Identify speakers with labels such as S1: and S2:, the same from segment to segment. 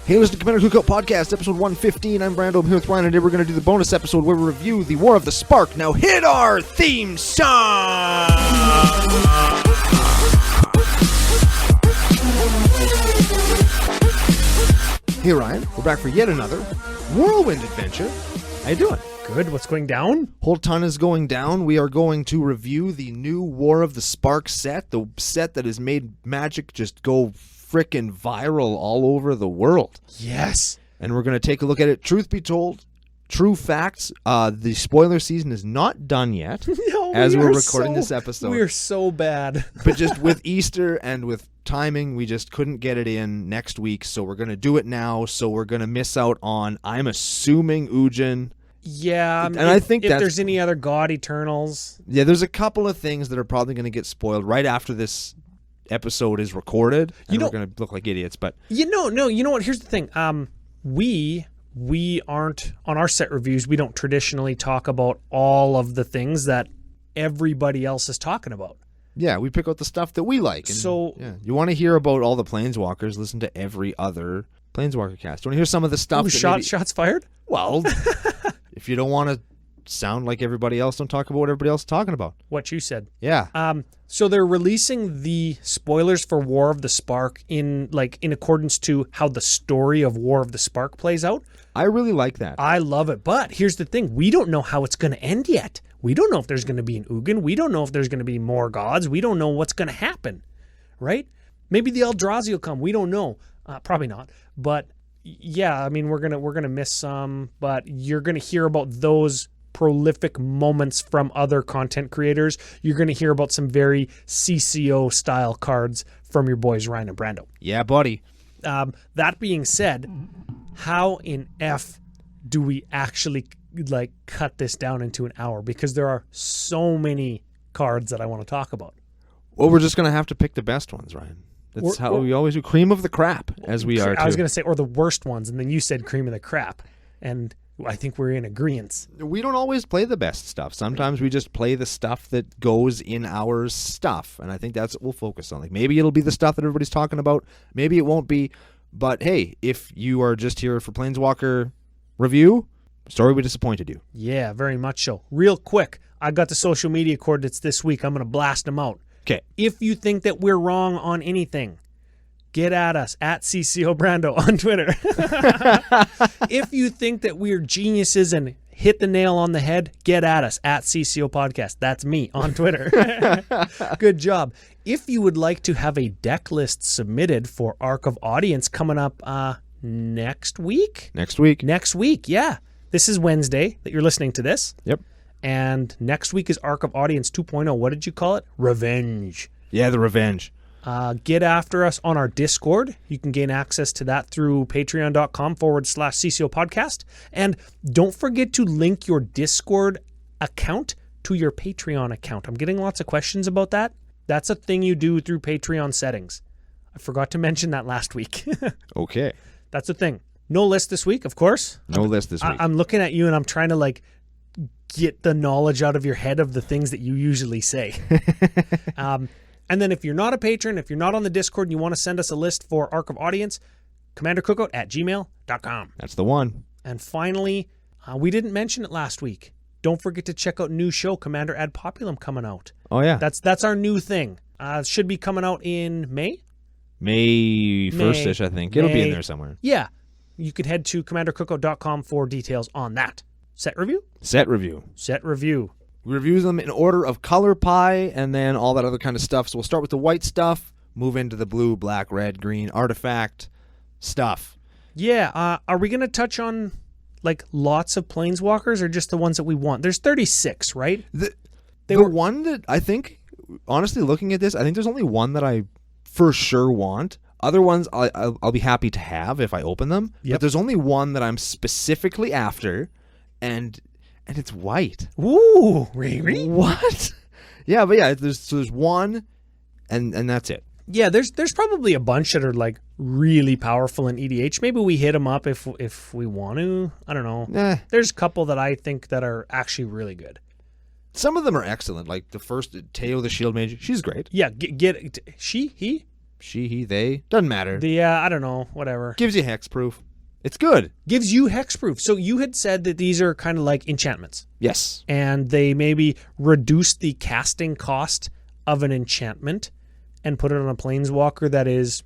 S1: Hey, listen to Commander Cookout Podcast, episode 115. I'm Brando. I'm here with Ryan, and today we're going to do the bonus episode where we review the War of the Spark. Now hit our theme song! Hey, Ryan. We're back for yet another whirlwind adventure. How you doing?
S2: Good. What's going down?
S1: Whole ton is going down. We are going to review the new War of the Spark set, the set that has made Magic just go frickin' viral all over the world.
S2: Yes.
S1: And we're going to take a look at it. Truth be told, true facts, the spoiler season is not done yet as we're recording this episode.
S2: We're so bad.
S1: But just with Easter and with timing, we just couldn't get it in next week, so we're going to do it now. So we're going to miss out on, I'm assuming, Ujin.
S2: Yeah,
S1: and I think
S2: if there's any other God Eternals.
S1: Yeah, there's a couple of things that are probably going to get spoiled right after this episode is recorded, and we're going to look like idiots. But
S2: you know what? Here's the thing. We aren't on our set reviews. We don't traditionally talk about all of the things that everybody else is talking about.
S1: Yeah, we pick out the stuff that we like. And,
S2: so
S1: yeah, you want to hear about all the Planeswalkers? Listen to every other Planeswalker cast. You want to hear some of the stuff?
S2: Shots fired?
S1: Well, if you don't want to sound like everybody else, don't talk about what everybody else is talking about.
S2: What you said.
S1: Yeah.
S2: So they're releasing the spoilers for War of the Spark in accordance to how the story of War of the Spark plays out.
S1: I really like that.
S2: I love it. But here's the thing. We don't know how it's going to end yet. We don't know if there's going to be an Ugin. We don't know if there's going to be more gods. We don't know what's going to happen, right? Maybe the Eldrazi will come. We don't know. Probably not. But yeah, I mean, we're gonna miss some. But you're going to hear about those prolific moments from other content creators. You're going to hear about some very CCO style cards from your boys Ryan and Brando.
S1: Yeah, buddy.
S2: That being said, how in F do we actually cut this down into an hour? Because there are so many cards that I want to talk about.
S1: Well, we're just going to have to pick the best ones, Ryan. That's how we always do. Cream of the crap, as we are.
S2: I was going to say, or the worst ones, and then you said cream of the crap. And I think we're in agreement.
S1: We don't always play the best stuff. Sometimes we just play the stuff that goes in our stuff, and I think that's what we'll focus on. Like, maybe it'll be the stuff that everybody's talking about. Maybe it won't be. But hey, if you are just here for Planeswalker review, sorry we disappointed you.
S2: Yeah, very much so. Real quick, I got the social media coordinates this week. I'm going to blast them out.
S1: Okay.
S2: If you think that we're wrong on anything, get at us at CCO Brando on Twitter. If you think that we're geniuses and hit the nail on the head, get at us at CCO Podcast. That's me on Twitter. Good job. If you would like to have a deck list submitted for Arc of Audience coming up next week.
S1: Next week,
S2: yeah. This is Wednesday that you're listening to this.
S1: Yep.
S2: And next week is Arc of Audience 2.0. What did you call it? Revenge.
S1: Yeah, the revenge.
S2: Get after us on our Discord. You can gain access to that through patreon.com/CCO Podcast. And don't forget to link your Discord account to your Patreon account. I'm getting lots of questions about that. That's a thing you do through Patreon settings. I forgot to mention that last week.
S1: Okay.
S2: That's a thing. No list this week, of course.
S1: No list this week.
S2: I'm looking at you and I'm trying to get the knowledge out of your head of the things that you usually say. And then if you're not a patron, if you're not on the Discord and you want to send us a list for Arc of Audience, commandercookout@gmail.com.
S1: That's the one.
S2: And finally, we didn't mention it last week. Don't forget to check out new show, Commander Ad Populum, coming out.
S1: Oh, yeah.
S2: That's our new thing. It should be coming out in May?
S1: May 1st-ish, I think. It'll be in there somewhere.
S2: Yeah. You could head to commandercookout.com for details on that. Set review?
S1: Set review. We review them in order of color pie and then all that other kind of stuff. So we'll start with the white stuff, move into the blue, black, red, green, artifact stuff.
S2: Yeah. Are we going to touch on lots of Planeswalkers or just the ones that we want? There's 36, right?
S1: The one that I think, honestly, looking at this, I think there's only one that I for sure want. Other ones I'll be happy to have if I open them.
S2: Yep.
S1: But there's only one that I'm specifically after, and it's white.
S2: Ooh, really?
S1: What? Yeah, but yeah, there's one, and that's it.
S2: Yeah, there's probably a bunch that are really powerful in EDH. Maybe we hit them up if we want to. I don't know. There's a couple that I think that are actually really good.
S1: Some of them are excellent. Like the first Teo the Shield Mage, she's great.
S2: Yeah, he.
S1: she, he, they, doesn't matter.
S2: I don't know, whatever.
S1: Gives you hexproof. It's good.
S2: Gives you hexproof. So you had said that these are kind of like enchantments.
S1: Yes.
S2: And they maybe reduce the casting cost of an enchantment and put it on a planeswalker that is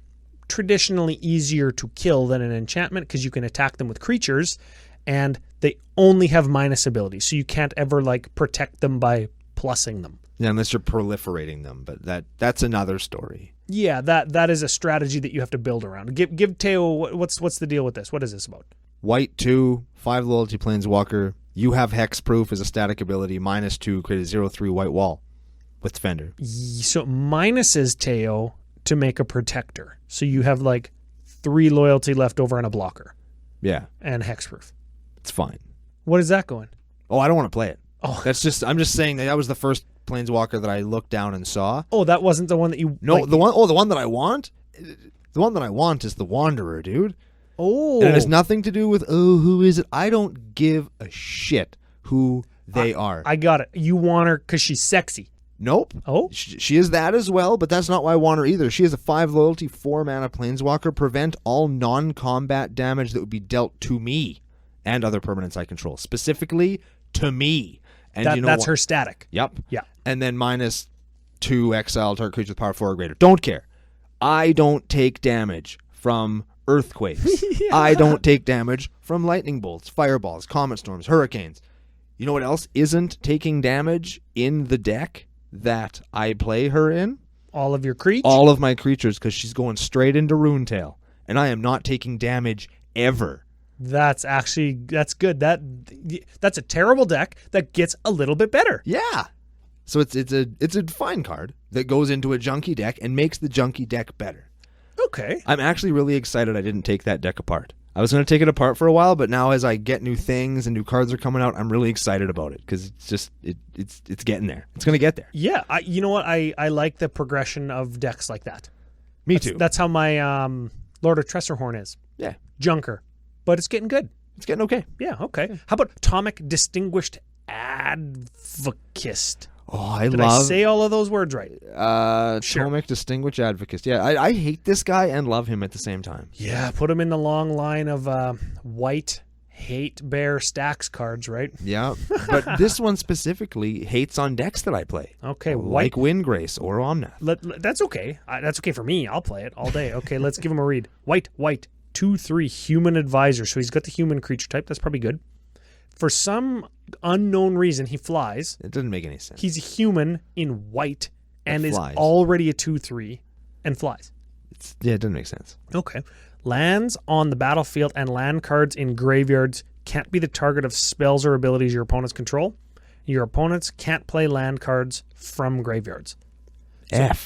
S2: traditionally easier to kill than an enchantment because you can attack them with creatures and they only have minus abilities. So you can't ever like protect them by plussing them.
S1: Yeah, unless you're proliferating them, but that's another story.
S2: Yeah, that is a strategy that you have to build around. Give Teo what's the deal with this? What is this about?
S1: White 2, 5 loyalty planeswalker. You have hexproof as a static ability. -2, create a 0/3 white wall with Defender.
S2: So minuses Teo to make a protector. So you have like 3 loyalty left over and a blocker.
S1: Yeah.
S2: And hexproof.
S1: It's fine.
S2: What is that going?
S1: Oh, I don't want to play it.
S2: Oh,
S1: I'm just saying that was the first planeswalker that I looked down and saw.
S2: Oh, that wasn't the one that you...
S1: No,
S2: like,
S1: the one that I want? The one that I want is the Wanderer, dude.
S2: Oh.
S1: And it has nothing to do with, who is it? I don't give a shit who they are.
S2: I got it. You want her because she's sexy.
S1: Nope.
S2: Oh?
S1: She is that as well, but that's not why I want her either. She is a 5 loyalty, 4 mana planeswalker. Prevent all non-combat damage that would be dealt to me and other permanents I control. Specifically, to me. And
S2: that's her static.
S1: Yep.
S2: Yeah.
S1: And then -2 exile target creature with power 4 or greater. Don't care. I don't take damage from earthquakes.
S2: Yeah.
S1: I don't take damage from lightning bolts, fireballs, comet storms, hurricanes. You know what else isn't taking damage in the deck that I play her in?
S2: All of your creatures?
S1: All of my creatures, because she's going straight into Runetail. And I am not taking damage ever.
S2: That's good. That's a terrible deck that gets a little bit better.
S1: Yeah. So it's a fine card that goes into a junky deck and makes the junky deck better.
S2: Okay.
S1: I'm actually really excited I didn't take that deck apart. I was going to take it apart for a while, but now as I get new things and new cards are coming out, I'm really excited about it because it's just it's getting there. It's going to get there.
S2: Yeah. You know what? I like the progression of decks like that.
S1: Me too.
S2: That's how my Lord of Tressorhorn is.
S1: Yeah.
S2: Junker. But it's getting good.
S1: It's getting okay.
S2: Yeah, okay. How about Atomic Distinguished Advocist?
S1: Oh,
S2: Did I say all of those words right? Sure.
S1: Atomic Distinguished Advocate. Yeah, I hate this guy and love him at the same time.
S2: Yeah, put him in the long line of white hate bear stacks cards, right?
S1: Yeah, but this one specifically hates on decks that I play.
S2: Okay,
S1: like Windgrace or Omnath.
S2: That's okay. That's okay for me. I'll play it all day. Okay, let's give him a read. White, 2/3 human advisor. So he's got the human creature type. That's probably good. For some unknown reason, he flies.
S1: It doesn't make any sense.
S2: He's a human in white and is
S1: flies.
S2: already a 2/3 and flies.
S1: It doesn't make sense.
S2: Okay. Lands on the battlefield and land cards in graveyards can't be the target of spells or abilities your opponents control. Your opponents can't play land cards from graveyards.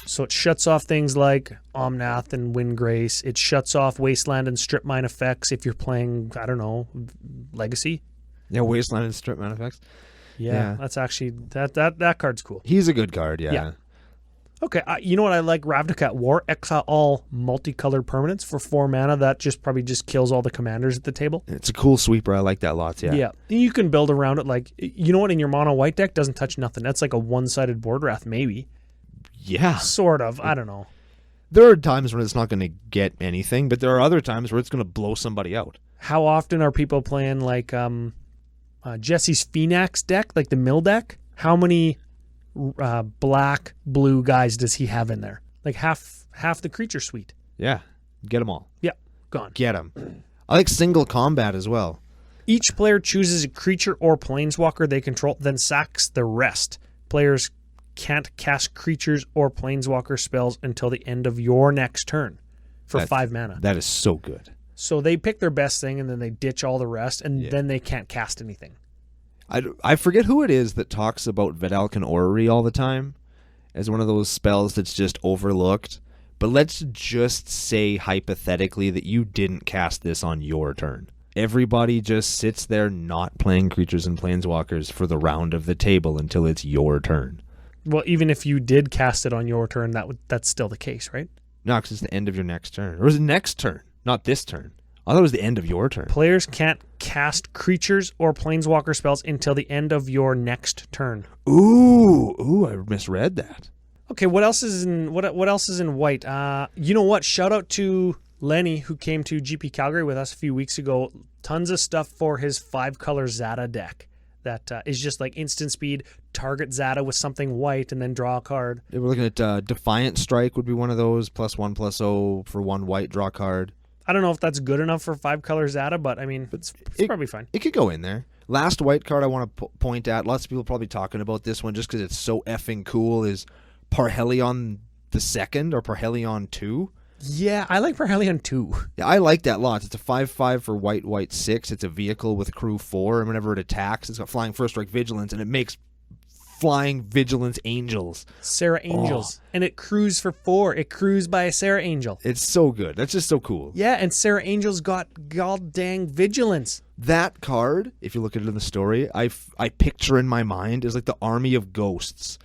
S2: So it shuts off things like Omnath and Windgrace. It shuts off Wasteland and Strip Mine effects if you're playing, I don't know, Legacy.
S1: Yeah, Wasteland and Strip Mine effects.
S2: Yeah, that's actually, that card's cool.
S1: He's a good card, yeah.
S2: Okay, you know what I like? Ravnica at War. Exile all multicolored permanents for 4 mana. That probably kills all the commanders at the table.
S1: It's a cool sweeper. I like that lots, yeah.
S2: Yeah. You can build around it like, you know what? In your mono white deck, doesn't touch nothing. That's like a one-sided board wrath, maybe.
S1: Yeah.
S2: Sort of. I don't know.
S1: There are times when it's not going to get anything, but there are other times where it's going to blow somebody out.
S2: How often are people playing like Jesse's Phoenix deck, like the mill deck? How many black, blue guys does he have in there? Like half the creature suite.
S1: Yeah. Get them all.
S2: Yeah. Gone.
S1: Get them. I like single combat as well.
S2: Each player chooses a creature or planeswalker they control, then sacks the rest. Players can't cast creatures or planeswalker spells until the end of your next turn for 5 mana.
S1: That is so good.
S2: So they pick their best thing and then they ditch all the rest and then they can't cast anything.
S1: I forget who it is that talks about Vedalken Orrery all the time as one of those spells that's just overlooked. But let's just say hypothetically that you didn't cast this on your turn. Everybody just sits there not playing creatures and planeswalkers for the round of the table until it's your turn.
S2: Well, even if you did cast it on your turn, that's still the case, right?
S1: No, because it's the end of your next turn. Or is it next turn? Not this turn. I thought it was the end of your turn.
S2: Players can't cast creatures or planeswalker spells until the end of your next turn.
S1: Ooh, I misread that.
S2: Okay, what else is in what else is in white? You know what? Shout out to Lenny, who came to GP Calgary with us a few weeks ago. Tons of stuff for his 5-color Zata deck that is just like instant speed, target Zata with something white, and then draw a card.
S1: Yeah, we're looking at Defiant Strike would be one of those, +1/+0 for 1 white, draw a card.
S2: I don't know if that's good enough for 5-color Zata, but I mean, it's probably fine.
S1: It could go in there. Last white card I want to point at, lots of people probably talking about this one just because it's so effing cool, is Parhelion the Second or Parhelion 2.
S2: Yeah, I like Parhelion 2.
S1: Yeah, I like that lot. It's a 5/5 for white, white 6. It's a vehicle with crew 4, and whenever it attacks, it's got flying first strike vigilance, and it makes flying vigilance angels.
S2: Sarah Angels. And it crews for 4. It crews by a Sarah Angel.
S1: It's so good. That's just so cool.
S2: Yeah, and Sarah Angel's got god dang vigilance.
S1: That card, if you look at it in the story, I picture in my mind is like the army of ghosts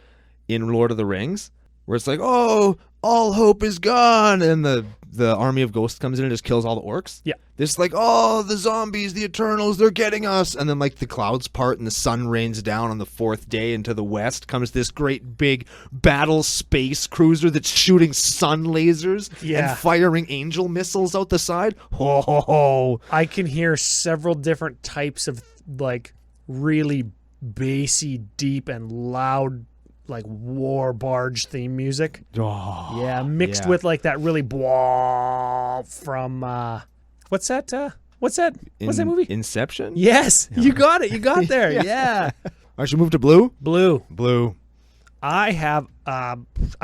S1: in Lord of the Rings, where it's like, oh, all hope is gone, and the army of ghosts comes in and just kills all the orcs.
S2: Yeah.
S1: This like, oh, the zombies, the Eternals, they're getting us. And then like the clouds part and the sun rains down on the 4th day, and to the west comes this great big battle space cruiser that's shooting sun lasers and firing angel missiles out the side. Ho, ho, ho.
S2: I can hear several different types of like really bassy, deep, and loud like war barge theme music.
S1: Oh,
S2: yeah, mixed with like that really blah from what's that movie?
S1: Inception?
S2: Yes, you got it. You got there. Yeah.
S1: All right, should we move to blue?
S2: Blue. I have a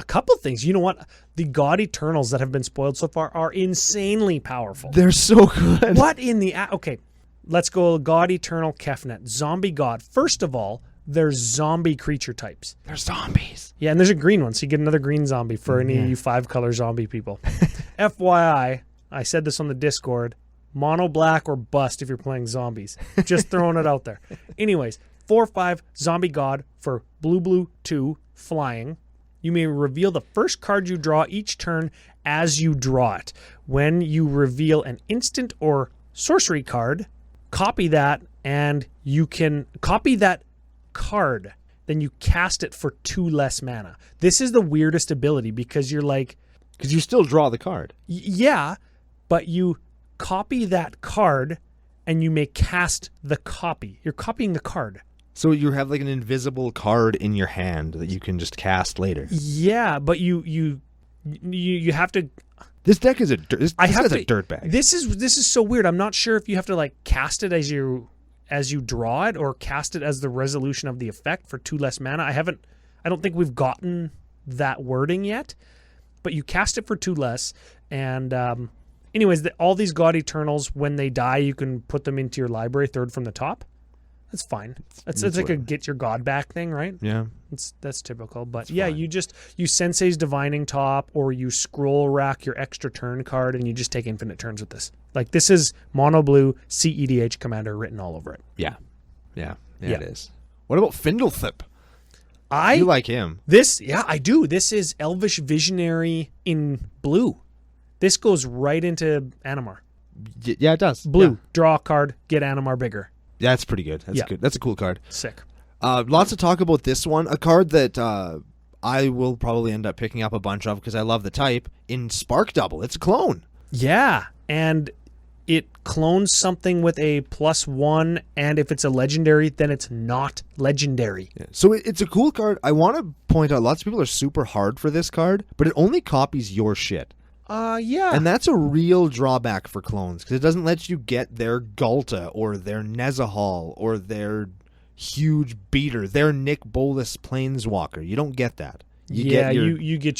S2: couple things. You know what? The God Eternals that have been spoiled so far are insanely powerful.
S1: They're so good.
S2: What in the... Okay, let's go God Eternal Kefnet. Zombie God. First of all, there's zombie creature types.
S1: They're zombies.
S2: Yeah, and there's a green one, so you get another green zombie for any of you 5-color zombie people. FYI, I said this on the Discord, mono black or bust if you're playing zombies. Just throwing it out there. Anyways, 4/5 zombie god for blue 2 flying. You may reveal the first card you draw each turn as you draw it. When you reveal an instant or sorcery card, copy that, and you can copy that card, then you cast it for 2 less mana. This is the weirdest ability because you're like...
S1: Because you still draw the card.
S2: Yeah, but you copy that card and you may cast the copy. You're copying the card.
S1: So you have like an invisible card in your hand that you can just cast later.
S2: Yeah, but you have to...
S1: This deck is a dirtbag.
S2: This is so weird. I'm not sure if you have to like cast it as you draw it or cast it as the resolution of the effect for 2 less mana. I don't think we've gotten that wording yet, but you cast it for 2 less. And anyways, all these God Eternals, when they die, you can put them into your library 3rd from the top. That's fine. It's like a get your god back thing, right?
S1: Yeah.
S2: That's typical. But yeah, fine. You Sensei's Divining Top, or you scroll rack your extra turn card, and you just take infinite turns with this. Like, this is mono blue CEDH Commander written all over it.
S1: Yeah, it is. What about Findlethip? You like him.
S2: I do. This is Elvish Visionary in blue. This goes right into Animar.
S1: Yeah, it does.
S2: Blue, draw a card, get Animar bigger.
S1: That's pretty good. That's good. That's a cool card.
S2: Sick.
S1: Lots to talk about this one. A card that I will probably end up picking up a bunch of because I love the type. In Spark Double, it's a clone.
S2: Yeah, and it clones something with a +1, and if it's a legendary, then it's not legendary.
S1: Yeah. So it's a cool card. I want to point out, lots of people are super hard for this card, but it only copies your shit.
S2: Yeah.
S1: And that's a real drawback for clones, because it doesn't let you get their Galta or their Nezahal or their huge beater, their Nick Bolas Planeswalker. You don't get that.
S2: You get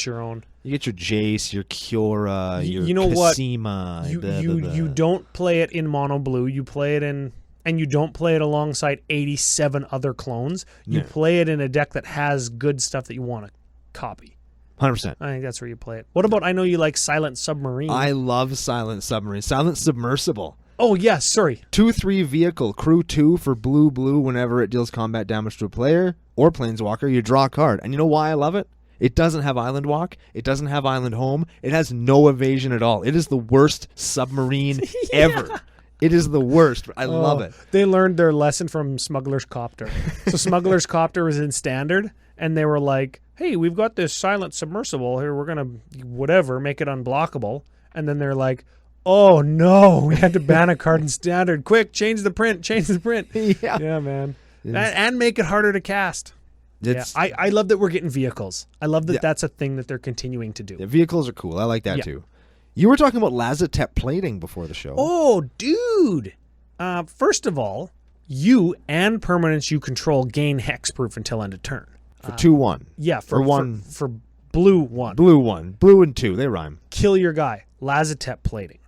S2: your own.
S1: You get your Jace, your Kiora, your
S2: Kasima. You don't play it in mono blue. You play it in, and you don't play it alongside 87 other clones. You play it in a deck that has good stuff that you want to copy.
S1: 100%.
S2: I think that's where you play it. What about, I know you like Silent Submarine.
S1: I love Silent Submarine. Silent Submersible.
S2: Oh, yeah, sorry.
S1: 2/3 vehicle, crew 2 for blue. Whenever it deals combat damage to a player or planeswalker, you draw a card. And you know why I love it? It doesn't have Island Walk. It doesn't have Island Home. It has no evasion at all. It is the worst submarine ever. It is the worst. I love it.
S2: They learned their lesson from Smuggler's Copter. So Smuggler's Copter was in Standard, and they were like, hey, we've got this silent submersible here. We're going to, whatever, make it unblockable. And then they're like, oh, no, we had to ban a card in Standard. Quick, change the print.
S1: Yeah.
S2: Yeah, man. And make it harder to cast.
S1: It's,
S2: I love that we're getting vehicles. I love that that's a thing that they're continuing to do.
S1: Yeah, vehicles are cool. I like that too. You were talking about Lazatep plating before the show.
S2: Oh, dude. First of all, you and permanents you control gain hexproof until end of turn.
S1: For 2/1.
S2: Yeah,
S1: for one.
S2: For blue 1.
S1: Blue 1. Blue and 2. They rhyme.
S2: Kill your guy. Lazatep plating.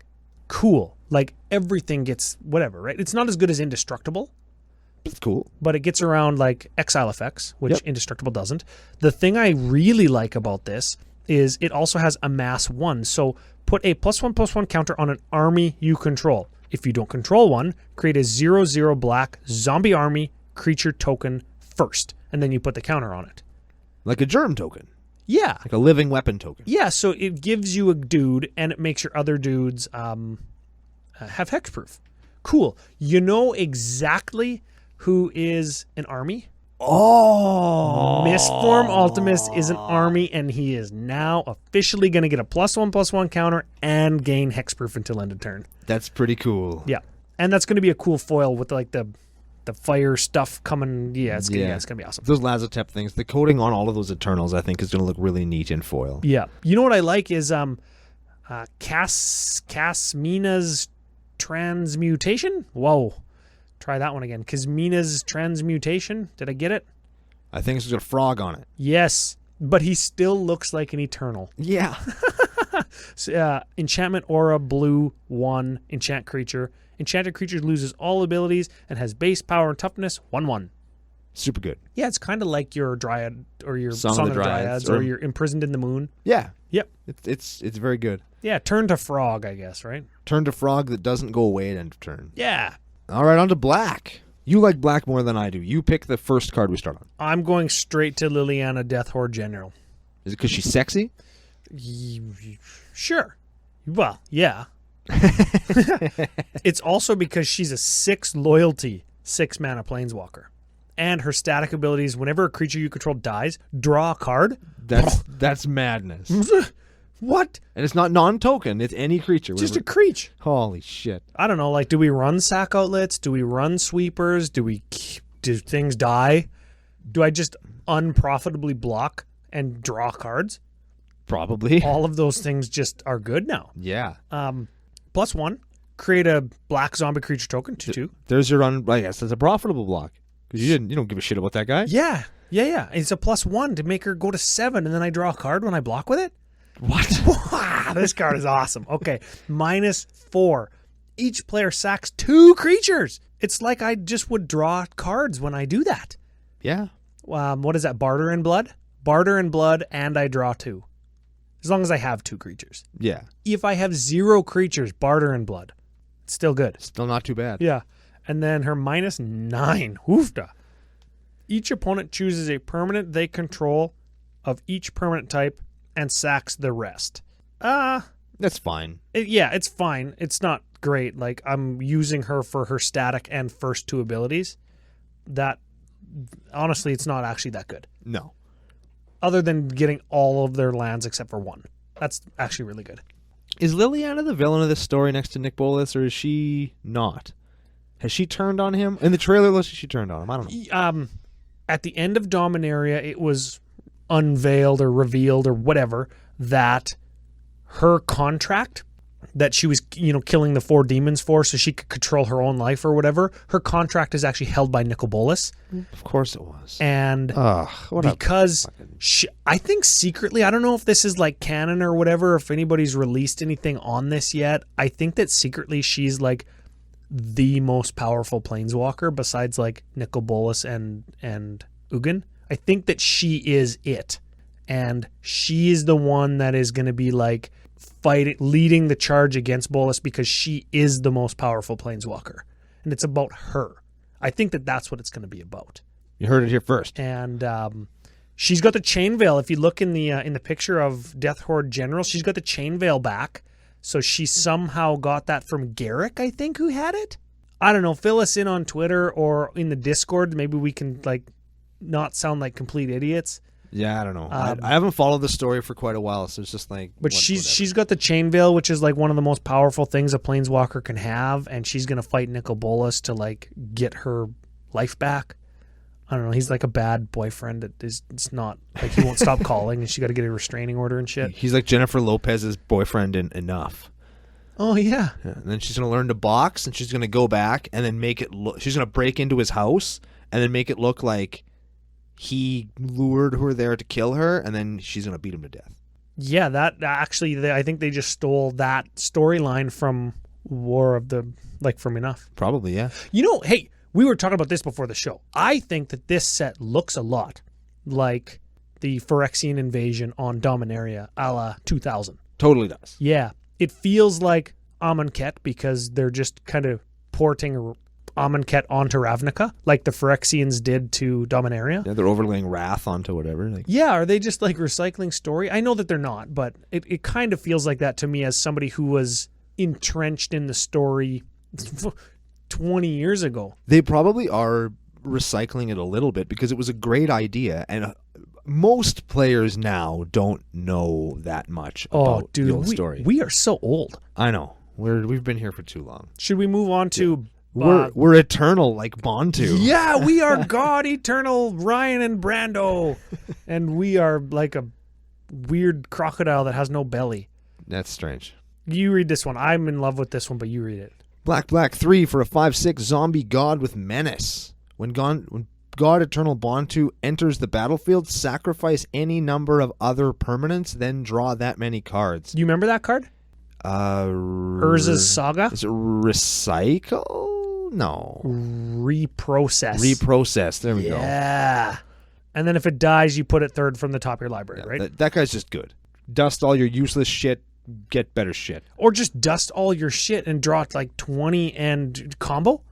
S2: Cool. Like everything gets whatever, right? It's not as good as indestructible.
S1: It's cool.
S2: But it gets around like exile effects, which indestructible doesn't. The thing I really like about this is it also has amass 1. So put a +1/+1 counter on an army you control. If you don't control one, create a 0/0 black zombie army creature token first, and then you put the counter on it.
S1: Like a germ token.
S2: Yeah.
S1: Like a living weapon token.
S2: Yeah, so it gives you a dude, and it makes your other dudes have hexproof. Cool. You know exactly who is an army?
S1: Oh.
S2: Mistform Ultimus is an army, and he is now officially going to get a +1/+1 counter and gain hexproof until end of turn.
S1: That's pretty cool.
S2: Yeah. And that's going to be a cool foil with like the fire stuff coming. Yeah, it's going to be awesome.
S1: Those Lazatep things, the coating on all of those Eternals, I think, is going to look really neat in foil.
S2: Yeah. You know what I like is Kasmina's Transmutation? Whoa. Try that one again. Kasmina's Transmutation. Did I get it?
S1: I think it's got a frog on it.
S2: Yes. But he still looks like an Eternal.
S1: Yeah.
S2: So, enchantment Aura blue 1 enchant creature. Enchanted creature loses all abilities and has base power and toughness 1/1.
S1: Super good.
S2: Yeah, it's kind of like your Dryad or your
S1: Song of the Dryads
S2: or your Imprisoned in the Moon.
S1: Yeah.
S2: Yep.
S1: It's very good.
S2: Yeah, turn to frog, I guess, right?
S1: Turn to frog that doesn't go away at end of turn.
S2: Yeah.
S1: All right, on to black. You like black more than I do. You pick the first card we start on.
S2: I'm going straight to Liliana Death Horde General.
S1: Is it because she's sexy?
S2: Sure. Well, yeah. It's also because she's a 6 loyalty, 6 mana planeswalker. And her static abilities, whenever a creature you control dies, draw a card.
S1: That's madness.
S2: What?
S1: And it's not non-token. It's any creature.
S2: Just a creature.
S1: Holy shit.
S2: I don't know. Like, do we run sack outlets? Do we run sweepers? Do things die? Do I just unprofitably block and draw cards?
S1: Probably.
S2: All of those things just are good now.
S1: Yeah.
S2: +1, create a black zombie creature token, 2/2.
S1: There's your I guess it's a profitable block. Because you don't give a shit about that guy.
S2: Yeah. It's a +1 to make her go to 7, and then I draw a card when I block with it.
S1: What?
S2: This card is awesome. Okay, -4. Each player sacks 2 creatures. It's like I just would draw cards when I do that.
S1: Yeah.
S2: What is that? Barter in blood? Barter in blood, and I draw 2. As long as I have 2 creatures.
S1: Yeah.
S2: If I have 0 creatures, barter in blood. It's still good.
S1: Still not too bad.
S2: Yeah. And then her -9. Hoofda. Each opponent chooses a permanent they control of each permanent type and sacks the rest.
S1: That's fine.
S2: It's fine. It's not great. Like, I'm using her for her static and first 2 abilities. That, honestly, it's not actually that good.
S1: No.
S2: Other than getting all of their lands except for 1. That's actually really good.
S1: Is Liliana the villain of this story next to Nick Bolas, or is she not? Has she turned on him? In the trailer, looks like she turned on him. I don't know.
S2: At the end of Dominaria, it was unveiled or revealed or whatever that her contract that she was, killing the 4 demons for so she could control her own life or whatever, her contract is actually held by Nicol Bolas.
S1: Of course it was.
S2: And because I think secretly, I don't know if this is like canon or whatever, if anybody's released anything on this yet, I think that secretly she's like the most powerful planeswalker besides like Nicol Bolas and Ugin. I think that she is it. And she is the one that is going to be like leading the charge against Bolas because she is the most powerful planeswalker. And it's about her. I think that that's what it's going to be about.
S1: You heard it here first.
S2: And she's got the chain veil. If you look in the picture of Death Horde General, she's got the chain veil back. So she somehow got that from Garrick, I think, who had it. I don't know. Fill us in on Twitter or in the Discord. Maybe we can like not sound like complete idiots.
S1: Yeah, I don't know. I haven't followed the story for quite a while, so it's just like.
S2: But she's got the chain veil, which is like one of the most powerful things a planeswalker can have, and she's gonna fight Nicol Bolas to like get her life back. I don't know. He's like a bad boyfriend that is. It's not like he won't stop calling, and she got to get a restraining order and shit.
S1: He's like Jennifer Lopez's boyfriend in Enough.
S2: Oh yeah.
S1: And then she's gonna learn to box, and she's gonna go back and then make it look. She's gonna break into his house and then make it look like he lured her there to kill her, and then she's gonna beat him to death.
S2: Yeah, that actually, I think they just stole that storyline from from Enough.
S1: Probably, yeah.
S2: You know, hey, we were talking about this before the show. I think that this set looks a lot like the Phyrexian invasion on Dominaria a la 2000.
S1: Totally does.
S2: Yeah. It feels like Amonkhet because they're just kind of porting Amonkhet onto Ravnica like the Phyrexians did to Dominaria.
S1: Yeah, they're overlaying Wrath onto whatever. Like.
S2: Yeah, are they just like recycling story? I know that they're not, but it kind of feels like that to me as somebody who was entrenched in the story 20 years ago.
S1: They probably are recycling it a little bit because it was a great idea, and most players now don't know that much about the old story.
S2: We are so old.
S1: I know. We've been here for too long.
S2: Should we move on to...
S1: We're eternal like Bontu.
S2: Yeah, we are God eternal Ryan and Brando. And we are like a weird crocodile that has no belly.
S1: That's strange.
S2: You read this one. I'm in love with this one, but you read it.
S1: Black 3 for a 5/6 zombie god with menace. When God Eternal Bontu enters the battlefield, sacrifice any number of other permanents, then draw that many cards.
S2: You remember that card? Urza's Saga?
S1: Is it recycle? No.
S2: Reprocess.
S1: There we go.
S2: Yeah. And then if it dies, you put it third from the top of your library, right?
S1: That guy's just good. Dust all your useless shit, get better shit.
S2: Or just dust all your shit and draw like 20 and combo?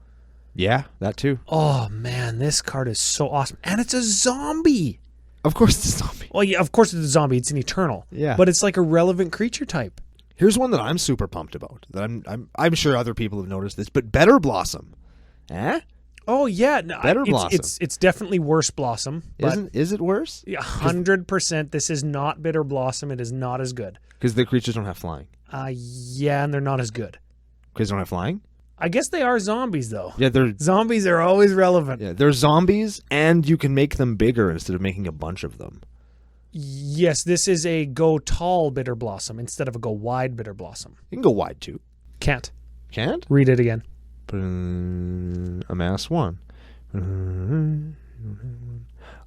S1: Yeah, that too.
S2: Oh, man, this card is so awesome. And it's a zombie.
S1: Of course it's a zombie.
S2: Well, yeah, of course it's a zombie. It's an eternal.
S1: Yeah.
S2: But it's like a relevant creature type.
S1: Here's one that I'm super pumped about. That I'm sure other people have noticed this, but Better Blossom. Eh?
S2: Oh yeah, no,
S1: Better Blossom.
S2: It's definitely worse Blossom.
S1: Is it worse?
S2: 100%. This is not Bitter Blossom. It is not as good.
S1: Because the creatures don't have flying.
S2: Yeah, and they're not as good.
S1: Because they don't have flying?
S2: I guess they are zombies though.
S1: Yeah,
S2: zombies are always relevant.
S1: Yeah, they're zombies, and you can make them bigger instead of making a bunch of them.
S2: Yes, this is a go tall Bitter Blossom instead of a go wide Bitter Blossom.
S1: You can go wide too.
S2: Can't.
S1: Can't?
S2: Read it again.
S1: Amass 1.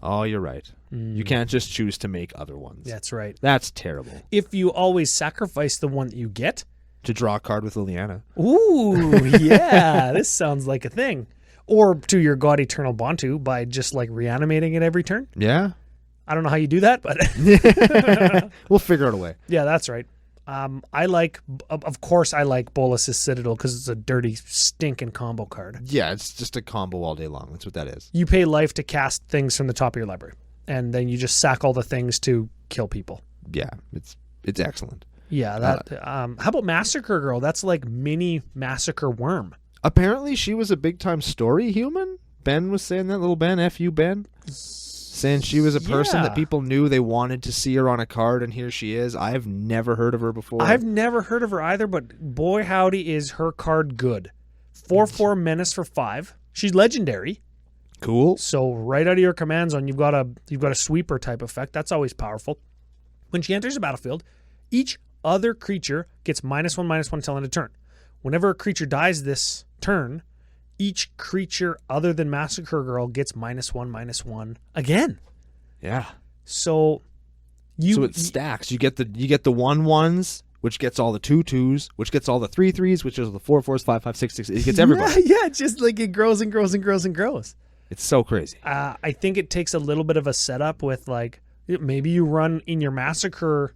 S1: Oh, you're right. You can't just choose to make other ones.
S2: That's right.
S1: That's terrible.
S2: If you always sacrifice the one that you get.
S1: To draw a card with Liliana.
S2: Ooh, yeah. This sounds like a thing. Or to your God Eternal Bontu by just like reanimating it every turn.
S1: Yeah.
S2: I don't know how you do that, but
S1: we'll figure out a way.
S2: Yeah, that's right. Of course, I like Bolas's Citadel because it's a dirty, stinking combo card.
S1: Yeah, it's just a combo all day long. That's what that is.
S2: You pay life to cast things from the top of your library, and then you just sack all the things to kill people.
S1: Yeah, it's excellent.
S2: Yeah, how about Massacre Girl? That's like mini Massacre Worm.
S1: Apparently, she was a big-time story human. Ben was saying that, little Ben, F.U. Ben. Saying she was a person that people knew they wanted to see her on a card, and here she is. I've never heard of her before.
S2: I've never heard of her either, but boy howdy is her card good. 4/4 Menace for 5. She's legendary.
S1: Cool.
S2: So right out of your command zone, you've got a sweeper type effect. That's always powerful. When she enters the battlefield, each other creature gets -1/-1 until end of turn. Whenever a creature dies this turn, each creature other than Massacre Girl gets -1/-1 again.
S1: Yeah.
S2: So
S1: it stacks. You get the 1/1s, which gets all the 2/2s, which gets all the 3/3s, which is the 4/4s, 5/5, 6/6. It gets everybody.
S2: Yeah, it's just like it grows and grows and grows and grows.
S1: It's so crazy.
S2: I think it takes a little bit of a setup with like maybe you run in your Massacre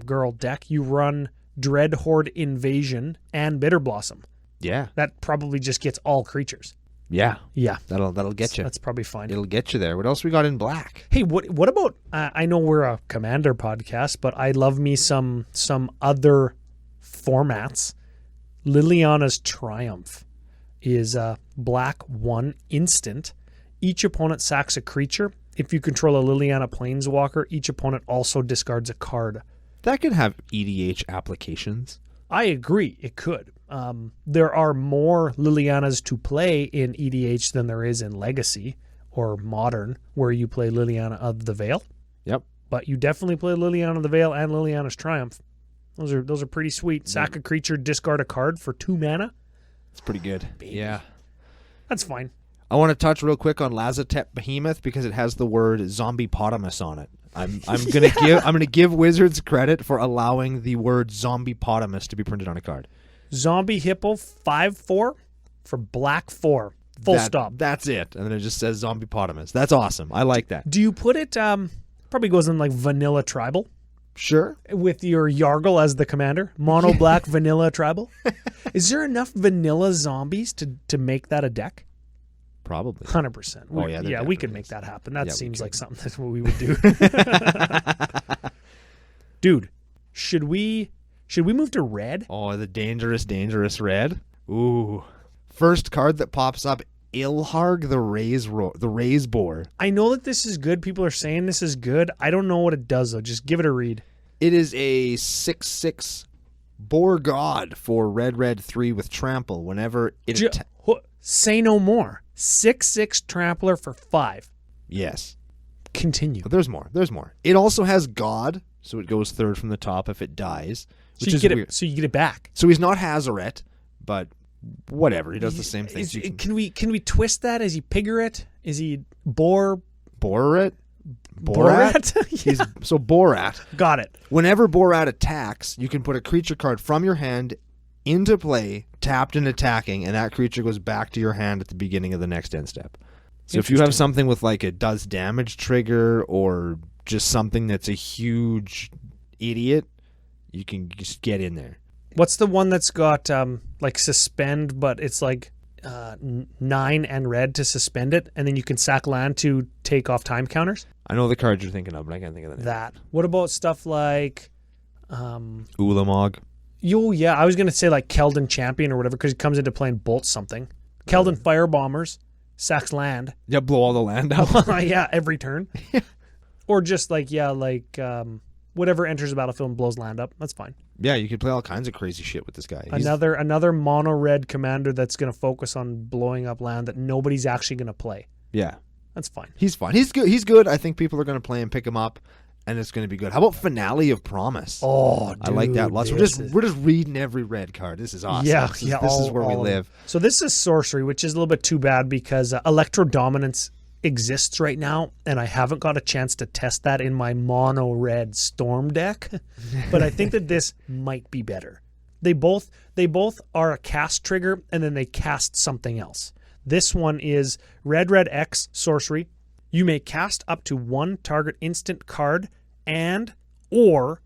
S2: Girl deck, you run Dread Horde Invasion and Bitter Blossom.
S1: Yeah.
S2: That probably just gets all creatures.
S1: Yeah.
S2: Yeah.
S1: That'll get you.
S2: That's probably fine.
S1: It'll get you there. What else we got in black?
S2: Hey, what about I know we're a Commander podcast, but I love me some other formats. Liliana's Triumph is black 1 instant. Each opponent sacks a creature. If you control a Liliana Planeswalker, each opponent also discards a card.
S1: That could have EDH applications.
S2: I agree, it could. There are more Lilianas to play in EDH than there is in Legacy or Modern, where you play Liliana of the Veil.
S1: Yep.
S2: But you definitely play Liliana of the Veil and Liliana's Triumph. Those are pretty sweet. Sack a creature, discard a card for 2 mana.
S1: It's pretty good.
S2: Baby.
S1: Yeah.
S2: That's fine.
S1: I want to touch real quick on Lazotep Behemoth because it has the word zombie-potamus on it. I'm gonna give Wizards credit for allowing the word zombie-potamus to be printed on a card.
S2: Zombie Hippo 5/4 for black 4. Full stop.
S1: That's it. And then it just says zombie-potamus. That's awesome. I like that.
S2: Do you put it probably goes in like vanilla tribal?
S1: Sure.
S2: With your Yargle as the commander? Mono black vanilla tribal? Is there enough vanilla zombies to make that a deck?
S1: Probably.
S2: 100%.
S1: Oh, yeah,
S2: We could make that happen. That
S1: Yeah,
S2: seems
S1: we
S2: like something that's what we would do. Dude, should we move to red?
S1: Oh, the dangerous red. Ooh. First card that pops up, Ilharg the Raise Boar.
S2: I know that this is good. People are saying this is good. I don't know what it does, though. Just give it a read.
S1: It is a 6/6 Boar God for red 3 with trample. Whenever it
S2: say no more. 6/6 trampler for 5.
S1: Yes.
S2: Continue.
S1: But there's more. It also has God, so it goes third from the top if it dies, which is weird.
S2: So you get it back.
S1: So he's not Hazaret, but whatever. He does the same thing.
S2: Can we twist that? Is he Pigeret? Is he Borat?
S1: Borat?
S2: Yeah.
S1: So Borat.
S2: Got it.
S1: Whenever Borat attacks, you can put a creature card from your hand into play, tapped and attacking, and that creature goes back to your hand at the beginning of the next end step. So if you have something with like a does damage trigger or just something that's a huge idiot, you can just get in there.
S2: What's the one that's got like suspend, but it's like 9 and red to suspend it, and then you can sack land to take off time counters?
S1: I know the card you're thinking of, but I can't think of the name.
S2: That. What about stuff like
S1: Ulamog?
S2: Yeah, I was going to say like Keldon Champion or whatever, because it comes into play and bolts something. Keldon Firebombers, sacks land.
S1: Yeah, blow all the land up.
S2: Yeah, every turn. Or just like, whatever enters the battlefield and blows land up. That's fine.
S1: Yeah, you could play all kinds of crazy shit with this guy.
S2: Another mono red commander that's going to focus on blowing up land that nobody's actually going to play.
S1: Yeah.
S2: That's fine.
S1: He's fine. He's good. I think people are going to play and pick him up, and it's going to be good. How about Finale of Promise?
S2: Oh, dude,
S1: I like that lots. We're just reading every red card. This is awesome.
S2: Yeah,
S1: this is where we live.
S2: So this is sorcery, which is a little bit too bad because Electro Dominance exists right now, and I haven't got a chance to test that in my mono red Storm deck. But I think that this might be better. They both are a cast trigger, and then they cast something else. This one is red X sorcery. You may cast up to 1 target instant card and or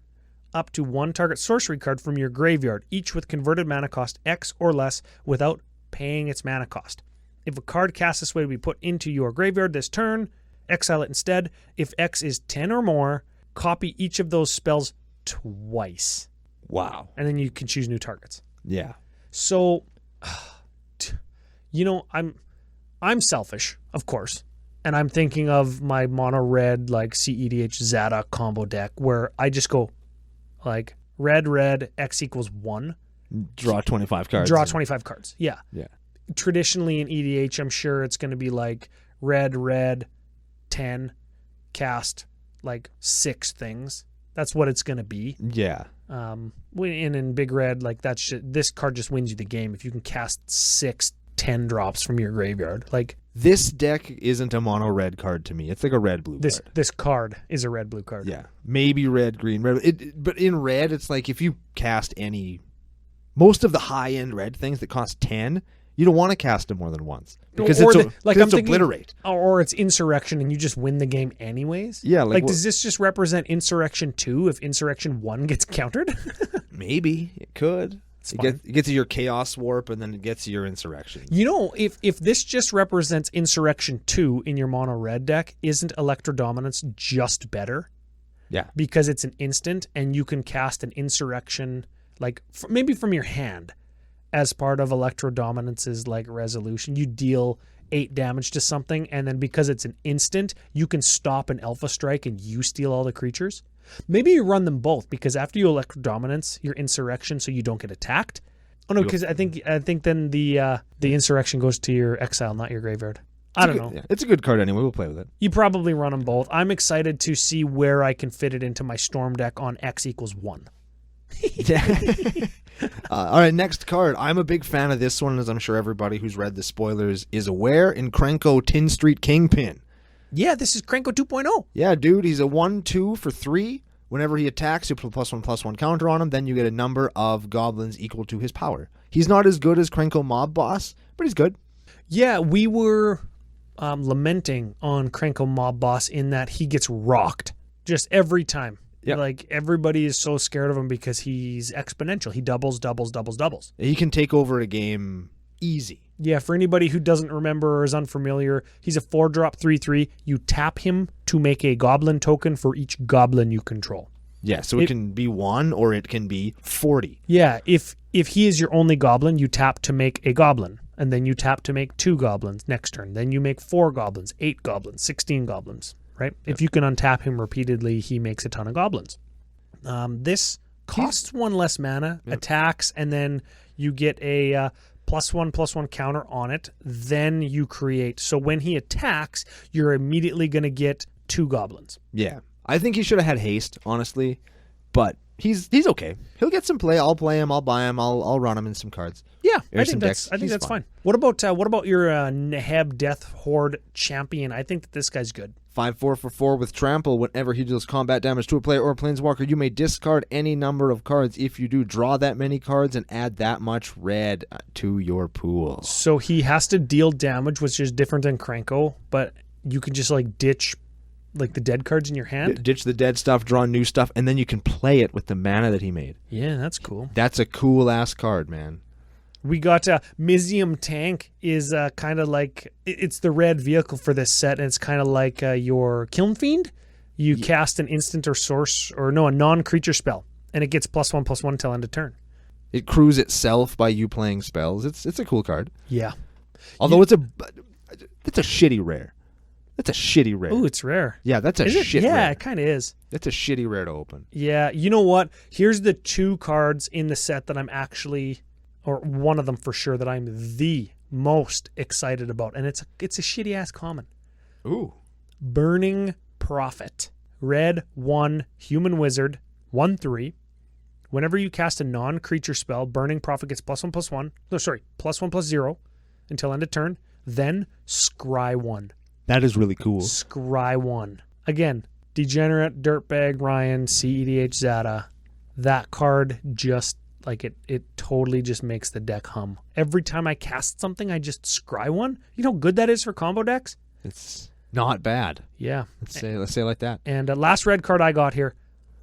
S2: up to 1 target sorcery card from your graveyard, each with converted mana cost X or less without paying its mana cost. If a card cast this way to be put into your graveyard this turn, exile it instead. If X is 10 or more, copy each of those spells twice.
S1: Wow.
S2: And then you can choose new targets.
S1: Yeah.
S2: So, I'm selfish, of course. And I'm thinking of my mono red like CEDH Zada combo deck where I just go like red X equals 1.
S1: Draw 25 cards.
S2: Draw 25 cards. Yeah.
S1: Yeah.
S2: Traditionally in EDH, I'm sure it's going to be like red 10, cast like 6 things. That's what it's going to be.
S1: Yeah.
S2: In big red, like this card just wins you the game if you can cast 6-10 drops from your graveyard. Like
S1: this deck isn't a mono red card to me. It's like a red blue card.
S2: This card is a red blue card.
S1: Yeah. Maybe red green red. But in red, it's like if you cast most of the high end red things that cost 10, you don't want to cast them more than once because it's obliterate.
S2: Or it's Insurrection and you just win the game anyways.
S1: Yeah.
S2: Like does this just represent Insurrection 2 if Insurrection 1 gets countered?
S1: Maybe it could. It gets you your Chaos Warp, and then it gets you your Insurrection.
S2: You know, if this just represents Insurrection 2 in your mono red deck, isn't Electro Dominance just better?
S1: Yeah.
S2: Because it's an instant, and you can cast an Insurrection, like maybe from your hand, as part of Electro Dominance's like resolution. You deal 8 damage to something, and then because it's an instant, you can stop an Alpha Strike and you steal all the creatures. Maybe you run them both, because after you Electro Dominance, you're Insurrection, so you don't get attacked. Oh no, because I think then the Insurrection goes to your exile, not your graveyard. I don't know.
S1: Yeah, it's a good card anyway. We'll play with it.
S2: You probably run them both. I'm excited to see where I can fit it into my Storm deck on X equals 1.
S1: All right, next card. I'm a big fan of this one, as I'm sure everybody who's read the spoilers is aware. In Krenko Tin Street Kingpin.
S2: Yeah, this is Krenko 2.0.
S1: Yeah, dude, he's a 1/2 for 3. Whenever he attacks, you put a +1/+1 counter on him. Then you get a number of goblins equal to his power. He's not as good as Krenko Mob Boss, but he's good.
S2: Yeah, we were lamenting on Krenko Mob Boss in that he gets rocked just every time.
S1: Yep.
S2: Like, everybody is so scared of him because he's exponential. He doubles.
S1: He can take over a game easy.
S2: Yeah, for anybody who doesn't remember or is unfamiliar, he's a 4-drop 3/3. You tap him to make a goblin token for each goblin you control.
S1: Yeah, so it can be 1 or it can be 40.
S2: Yeah, if he is your only goblin, you tap to make a goblin. And then you tap to make 2 goblins next turn. Then you make 4 goblins, 8 goblins, 16 goblins, right? Yep. If you can untap him repeatedly, he makes a ton of goblins. This costs 1 less mana, attacks, and then you get a +1/+1 counter on it. Then you create. So when he attacks, you're immediately going to get 2 goblins.
S1: Yeah. I think he should have had haste, honestly. But he's okay. He'll get some play. I'll play him. I'll buy him. I'll run him in some cards.
S2: Yeah, I think that's fine. What about your Neheb Death Horde champion? I think that this guy's good.
S1: 5/4 for 4 with trample. Whenever he deals combat damage to a player or a planeswalker, you may discard any number of cards. If you do, draw that many cards and add that much red to your pool.
S2: So he has to deal damage, which is different than Krenko, but you can just like ditch like the dead cards in your hand.
S1: Ditch the dead stuff, draw new stuff, and then you can play it with the mana that he made.
S2: Yeah, that's cool.
S1: That's a cool ass card, man.
S2: We got Mizium Tank is kind of like, it's the red vehicle for this set, and it's kind of like your Kiln Fiend. You cast an instant or source, or no, a non-creature spell, and it gets +1/+1 until end of turn.
S1: It crews itself by you playing spells. It's a cool card.
S2: Yeah.
S1: Although it's a shitty rare. That's a shitty rare.
S2: Ooh, it's rare.
S1: Yeah, that's a shit rare.
S2: Yeah, it kind of is.
S1: That's a shitty rare to open.
S2: Yeah, you know what? Here's the 2 cards in the set that I'm actually, or one of them for sure, that I'm the most excited about, and it's a shitty ass common.
S1: Ooh.
S2: Burning Prophet. Red 1 human wizard 1/3. Whenever you cast a non-creature spell, Burning Prophet gets +1/+1. No, sorry, +1/+0 until end of turn. Then Scry 1.
S1: That is really cool.
S2: Scry 1. Again, Degenerate, Dirtbag, Ryan, CEDH Zata. That card just, like, it totally just makes the deck hum. Every time I cast something, I just Scry 1. You know how good that is for combo decks?
S1: It's not bad.
S2: Yeah.
S1: Let's say it like that.
S2: And last red card I got here,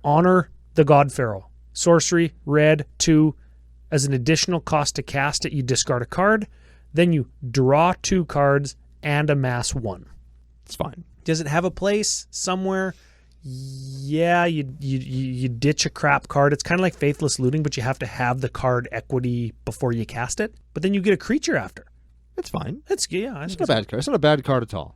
S2: Honor the God Pharaoh. Sorcery, red, 2. As an additional cost to cast it, you discard a card. Then you draw 2 cards and amass 1.
S1: It's fine.
S2: Does it have a place somewhere? Yeah, you ditch a crap card. It's kind of like Faithless Looting, but you have to have the card equity before you cast it. But then you get a creature after.
S1: It's fine.
S2: It's
S1: not a bad card. It's not a bad card at all.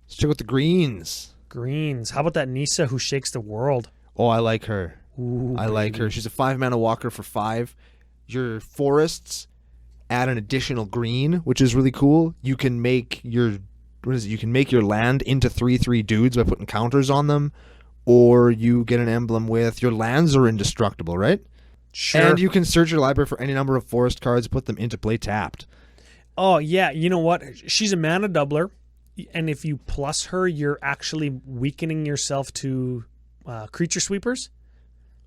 S1: Let's check out the greens.
S2: Greens. How about that Nissa who shakes the world?
S1: Oh, I like her.
S2: Ooh,
S1: I like her. She's a 5-mana walker for 5. Your forests add an additional green, which is really cool. You can make your You can make your land into 3/3 dudes by putting counters on them, or you get an emblem with your lands are indestructible, right?
S2: Sure.
S1: And you can search your library for any number of forest cards, put them into play tapped.
S2: Oh yeah, you know what? She's a mana doubler, and if you plus her, you're actually weakening yourself to creature sweepers.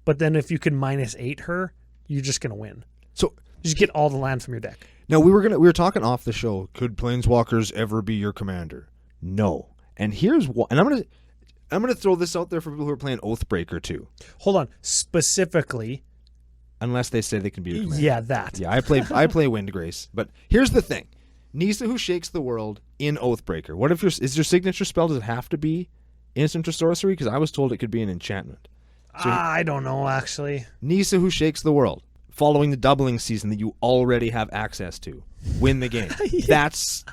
S2: But then if you can -8 her, you're just gonna win. So you just get all the land from your deck.
S1: Now we were talking off the show. Could planeswalkers ever be your commander? No. And here's what. And I'm gonna throw this out there for people who are playing Oathbreaker too.
S2: Hold on. Specifically,
S1: unless they say they can be your commander.
S2: Yeah, that.
S1: Yeah, I play Windgrace. But here's the thing: Nissa who shakes the world in Oathbreaker. What if is your signature spell? Does it have to be instant or sorcery? Because I was told it could be an enchantment. So
S2: I don't know actually.
S1: Nissa who shakes the world. following the doubling season that you already have access to. Win the game.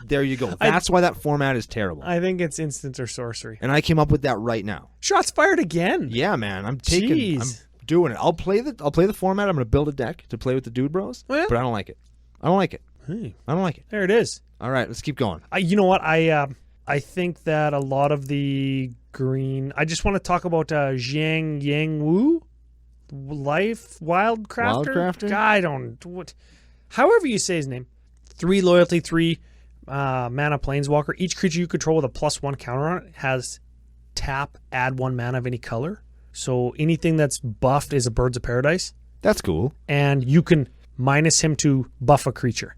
S1: There you go. That's why that format is terrible.
S2: I think it's instant or sorcery.
S1: And I came up with that right now.
S2: Shots fired again.
S1: Yeah, man. I'm
S2: Jeez.
S1: doing it. I'll play the format. I'm going to build a deck to play with the Dude Bros.
S2: Oh, yeah?
S1: But I don't like it. I don't like it.
S2: Hey,
S1: I don't like it.
S2: there it is.
S1: All right, let's keep going.
S2: You know what? I think that a lot of the green. I just want to talk about Zhang Yang Wu, Wildcrafter. I don't. What? However you say his name. 3 loyalty, 3 mana planeswalker. Each creature you control with a +1 counter on it has tap, add 1 mana of any color. So anything that's buffed is a Birds of Paradise.
S1: That's cool.
S2: And you can minus him to buff a creature.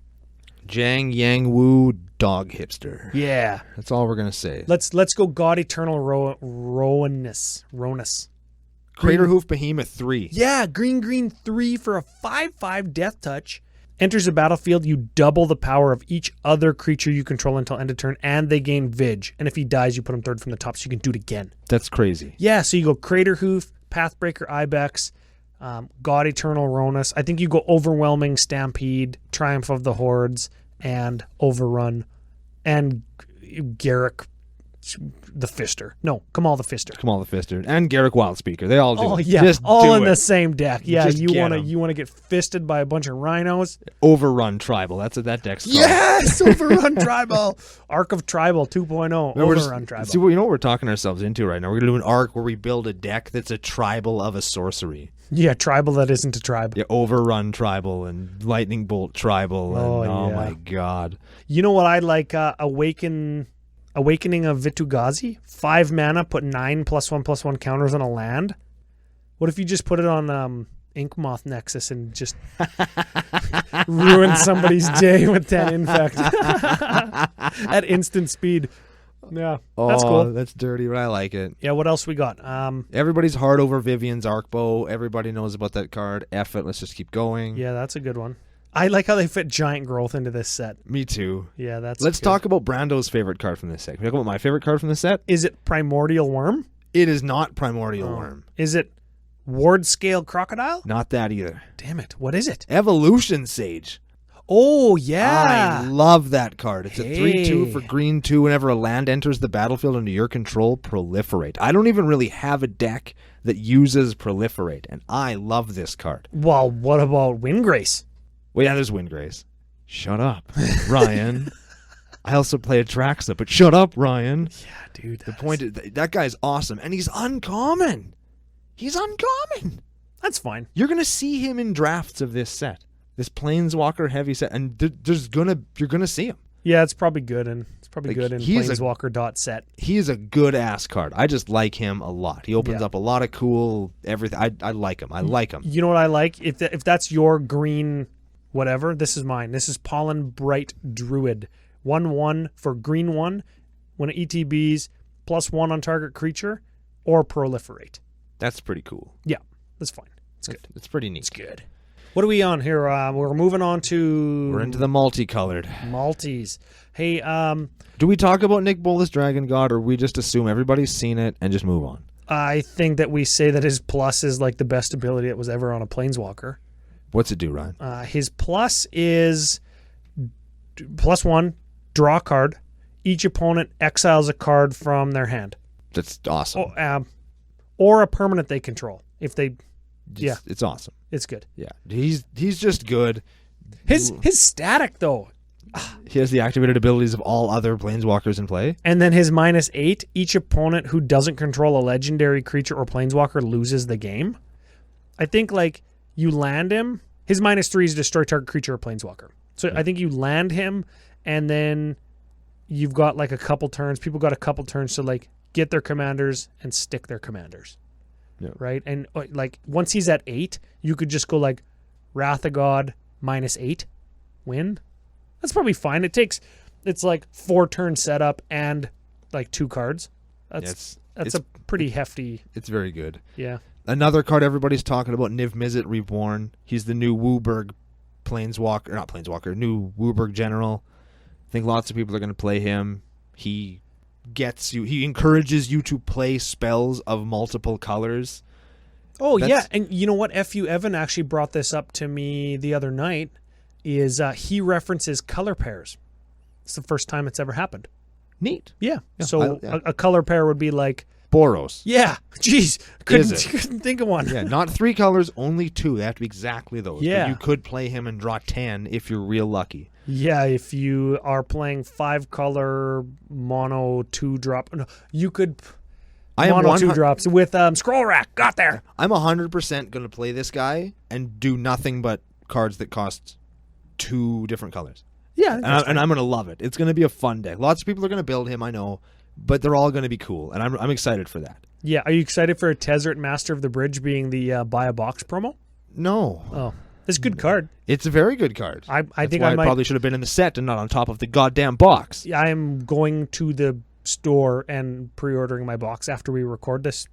S1: Zhang Yang Wu dog hipster.
S2: Yeah.
S1: That's all we're going to say.
S2: Let's go God Eternal Ronus.
S1: Craterhoof Behemoth 3.
S2: Yeah, green 3 for a 5/5 death touch. Enters the battlefield, you double the power of each other creature you control until end of turn, and they gain Vig. And if he dies, you put him 3rd from the top, so you can do it again.
S1: That's crazy.
S2: Yeah, so you go Craterhoof, Pathbreaker Ibex, God Eternal Ronus. I think you go Overwhelming Stampede, Triumph of the Hordes, and Overrun, and Garruk the Fister. No, Kamal the Fister.
S1: And Garruk Wildspeaker. They all do.
S2: Oh
S1: it.
S2: yeah,
S1: Just
S2: all
S1: do
S2: in
S1: it.
S2: the same deck. Yeah,
S1: Just
S2: you
S1: get
S2: want
S1: 'em.
S2: to get fisted by a bunch of rhinos.
S1: Overrun Tribal. That's what that deck's called.
S2: Yes, Overrun Tribal. Arc of Tribal 2.0. Overrun Tribal.
S1: See, you know what we're talking ourselves into right now? We're going to do an arc where we build a deck that's a tribal of a sorcery.
S2: Yeah, tribal that isn't a tribe.
S1: Yeah, Overrun Tribal and Lightning Bolt Tribal. And,
S2: Oh, yeah.
S1: my God.
S2: You know what I like? Awakening of Vitu-Ghazi. 5 mana, put 9 +1/+1 counters on a land. What if you just put it on Inkmoth Nexus and just ruin somebody's day with 10 infect at instant speed? Yeah, that's cool.
S1: That's dirty, but I like it.
S2: Yeah, what else we got?
S1: Everybody's hard over Vivian's Arcbow. Everybody knows about that card. F it. Let's just keep going.
S2: Yeah, that's a good one. I like how they fit Giant Growth into this set.
S1: Me too.
S2: Yeah, that's
S1: Let's
S2: good.
S1: talk about Brando's favorite card from this set. Can we talk about my favorite card from this set?
S2: Is it Primordial Worm?
S1: It is not Primordial Worm.
S2: Is it Ward Scale Crocodile?
S1: Not that either.
S2: Damn it. What is it?
S1: Evolution Sage.
S2: Oh, yeah.
S1: I love that card. It's a
S2: Hey.
S1: 3/2 for green 2. Whenever a land enters the battlefield under your control, proliferate. I don't even really have a deck that uses proliferate, and I love this card.
S2: Well, what about Windgrace?
S1: Well, yeah, there's Windgrace. Shut up, Ryan. I also play Atraxa, but shut up, Ryan.
S2: Yeah, dude.
S1: The point is, that guy's awesome, and he's uncommon. He's uncommon.
S2: That's fine.
S1: You're going to see him in drafts of this set. This Planeswalker heavy set, and you're gonna see him.
S2: Yeah, it's probably good, and it's probably
S1: Like,
S2: good in
S1: he's a-
S2: Planeswalker.set.
S1: He is a good ass card. I just like him a lot. He opens
S2: Yeah.
S1: up a lot of cool everything. I like him. I like him.
S2: You know what I like? If that's your green whatever, this is mine. This is Pollen Bright Druid. 1/1 for green 1. When it ETBs, +1 on target creature, or proliferate.
S1: That's pretty cool.
S2: Yeah, that's fine. It's good.
S1: It's pretty neat.
S2: It's good. What are we on here? We're moving on to...
S1: We're into the multicolored.
S2: Maltese. Hey,
S1: Do we talk about Nick Bolas Dragon God, or we just assume everybody's seen it and just move on?
S2: I think that we say that his plus is like the best ability that was ever on a Planeswalker.
S1: What's it do, Ryan?
S2: His plus is +1, draw a card. Each opponent exiles a card from their hand.
S1: That's awesome.
S2: Or a permanent they control. If they... Yeah.
S1: It's awesome.
S2: It's good.
S1: Yeah. He's just good.
S2: His static, though.
S1: He has the activated abilities of all other Planeswalkers in play.
S2: And then his -8, each opponent who doesn't control a legendary creature or Planeswalker loses the game. I think, like, you land him. His -3 is destroy target creature or Planeswalker. So I think you land him, and then you've got, like, a couple turns. People got a couple turns to, like, get their commanders and stick their commanders.
S1: Yeah.
S2: Right? And, like, once he's at 8, you could just go, like, Wrath of God -8, win. That's probably fine. It's like 4 turn setup and, like, 2 cards. That's a pretty hefty.
S1: It's very good.
S2: Yeah.
S1: Another card everybody's talking about, Niv Mizzet Reborn. He's the new Wooburg new Wooburg General. I think lots of people are going to play him. He encourages you to play spells of multiple colors.
S2: Oh,
S1: That's-
S2: yeah. And you know what? F.U. Evan actually brought this up to me the other night, is he references color pairs. It's the first time it's ever happened.
S1: Neat.
S2: Yeah.
S1: Yeah,
S2: So a color pair would be like,
S1: Boros.
S2: yeah, geez,
S1: Is it?
S2: couldn't think of one.
S1: Yeah, not 3 colors, only 2. They have to be exactly those.
S2: Yeah.
S1: But you could play him and draw 10 if you're real lucky.
S2: Yeah, if you are playing 5-color mono 2-drop, no, you could
S1: I am
S2: mono
S1: 100
S2: 2-drops with Scroll Rack. Got there.
S1: I'm 100% going to play this guy and do nothing but cards that cost 2 different colors.
S2: Yeah,
S1: And I'm going to love it. It's going to be a fun deck. Lots of people are going to build him, I know, but they're all going to be cool, and I'm excited for that.
S2: yeah. Are you excited for a Tezzeret Master of the Bridge being the buy a box promo?
S1: No.
S2: Oh, it's a good card.
S1: It's a very good card.
S2: I
S1: That's
S2: think
S1: why
S2: I
S1: it
S2: might.
S1: probably should have been in the set and not on top of the goddamn box.
S2: I am going to the store and pre-ordering my box after we record this,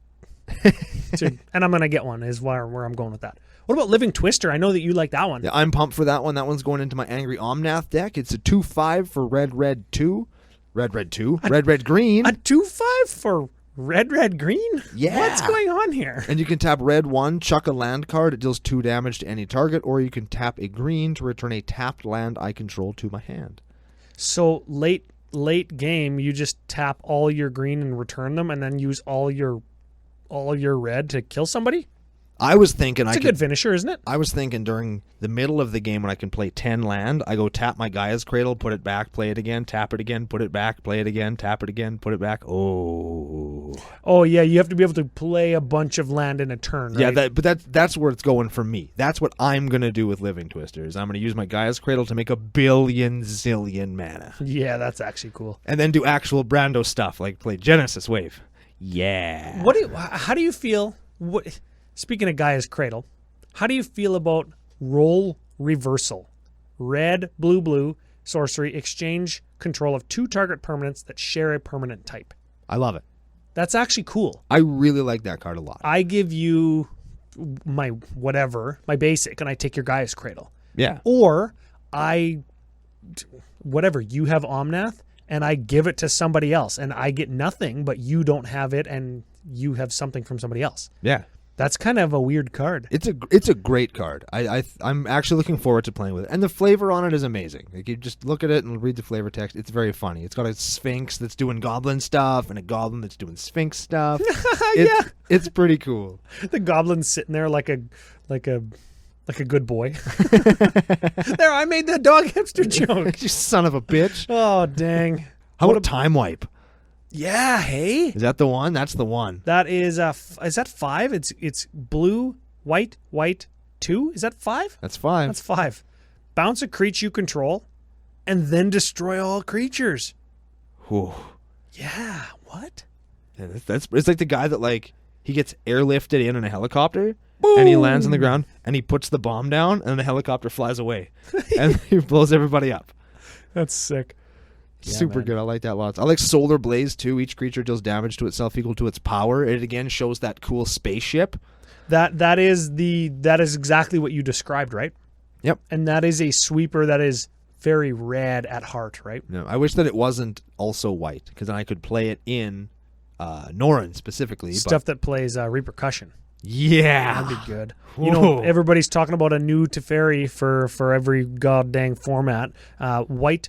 S2: and I'm gonna get one. Is where I'm going with that. What about Living Twister? I know that you like that one.
S1: Yeah, I'm pumped for that one. That one's going into my Angry Omnath deck. It's a 2/5 for red 2. Red 2. Red green.
S2: A 2/5 for red green.
S1: Yeah.
S2: What's going on here?
S1: And you can tap red 1, chuck a land card. It deals 2 damage to any target, or you can tap a green to return a tapped land I control to my hand.
S2: So late game, you just tap all your green and return them, and then use all your red to kill somebody.
S1: I was thinking
S2: It's a good finisher, isn't it?
S1: I was thinking during the middle of the game when I can play 10 land, I go tap my Gaia's Cradle, put it back, play it again, tap it again, put it back, play it again, tap it again, put it back. Oh.
S2: Oh yeah, you have to be able to play a bunch of land in a turn. Right?
S1: Yeah, but that's where it's going for me. That's what I'm going to do with Living Twisters. I'm going to use my Gaia's Cradle to make a billion zillion mana.
S2: Yeah, that's actually cool.
S1: And then do actual Brando stuff, like play Genesis Wave. Yeah.
S2: How do you feel? Speaking of Gaia's Cradle, how do you feel about role reversal? Red, blue, sorcery, exchange control of 2 target permanents that share a permanent type.
S1: I love it.
S2: That's actually cool.
S1: I really like that card a lot.
S2: I give you my basic, and I take your Gaia's Cradle.
S1: Yeah.
S2: Or you have Omnath, and I give it to somebody else, and I get nothing, but you don't have it, and you have something from somebody else.
S1: Yeah.
S2: That's kind of a weird card.
S1: It's a great card. I'm actually looking forward to playing with it. And the flavor on it is amazing. Like, you just look at it and read the flavor text. It's very funny. It's got a Sphinx that's doing goblin stuff and a goblin that's doing Sphinx stuff. It's pretty cool.
S2: The goblin's sitting there like a good boy. There, I made the dog hipster joke.
S1: You son of a bitch.
S2: Oh, dang.
S1: How about Time Wipe?
S2: Yeah, hey.
S1: Is that the one? That's the one.
S2: That is that 5? It's blue, white, 2. Is that 5?
S1: That's 5.
S2: That's 5. Bounce a creature you control, and then destroy all creatures.
S1: Whew.
S2: Yeah, what?
S1: Yeah, it's like the guy that, like, he gets airlifted in a helicopter, and he lands on the ground, and he puts the bomb down, and the helicopter flies away, and he blows everybody up.
S2: That's sick. Yeah,
S1: Super
S2: man.
S1: good. I like that lots. I like Solar Blaze too. Each creature deals damage to itself equal to its power. It again shows that cool spaceship.
S2: That is exactly what you described, right?
S1: Yep.
S2: And that is a sweeper that is very red at heart, right?
S1: No, I wish that it wasn't also white, because then I could play it in Norrin specifically.
S2: Stuff that plays repercussion.
S1: Yeah.
S2: That'd be good. You know, everybody's talking about a new Teferi for every goddamn format. White,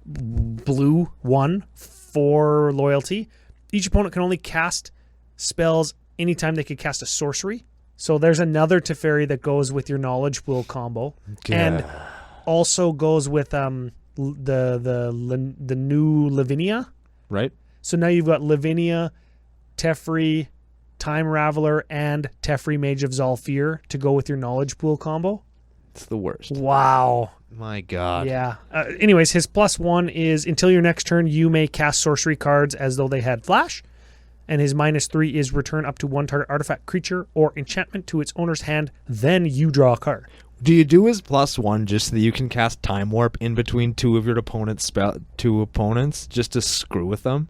S2: blue 1 for loyalty. Each opponent can only cast spells anytime they could cast a sorcery. So there's another Teferi that goes with your Knowledge Pool combo, and also goes with the new Lavinia.
S1: Right.
S2: So now you've got Lavinia, Teferi, Time Raveler, and Teferi Mage of Zalfir to go with your Knowledge Pool combo.
S1: It's the worst.
S2: Wow.
S1: My God.
S2: Yeah. Anyways, his +1 is until your next turn, you may cast sorcery cards as though they had flash. And his -3 is return up to 1 target artifact, creature, or enchantment to its owner's hand. Then you draw a card.
S1: Do you do his +1 just so that you can cast Time Warp in between two opponents just to screw with them?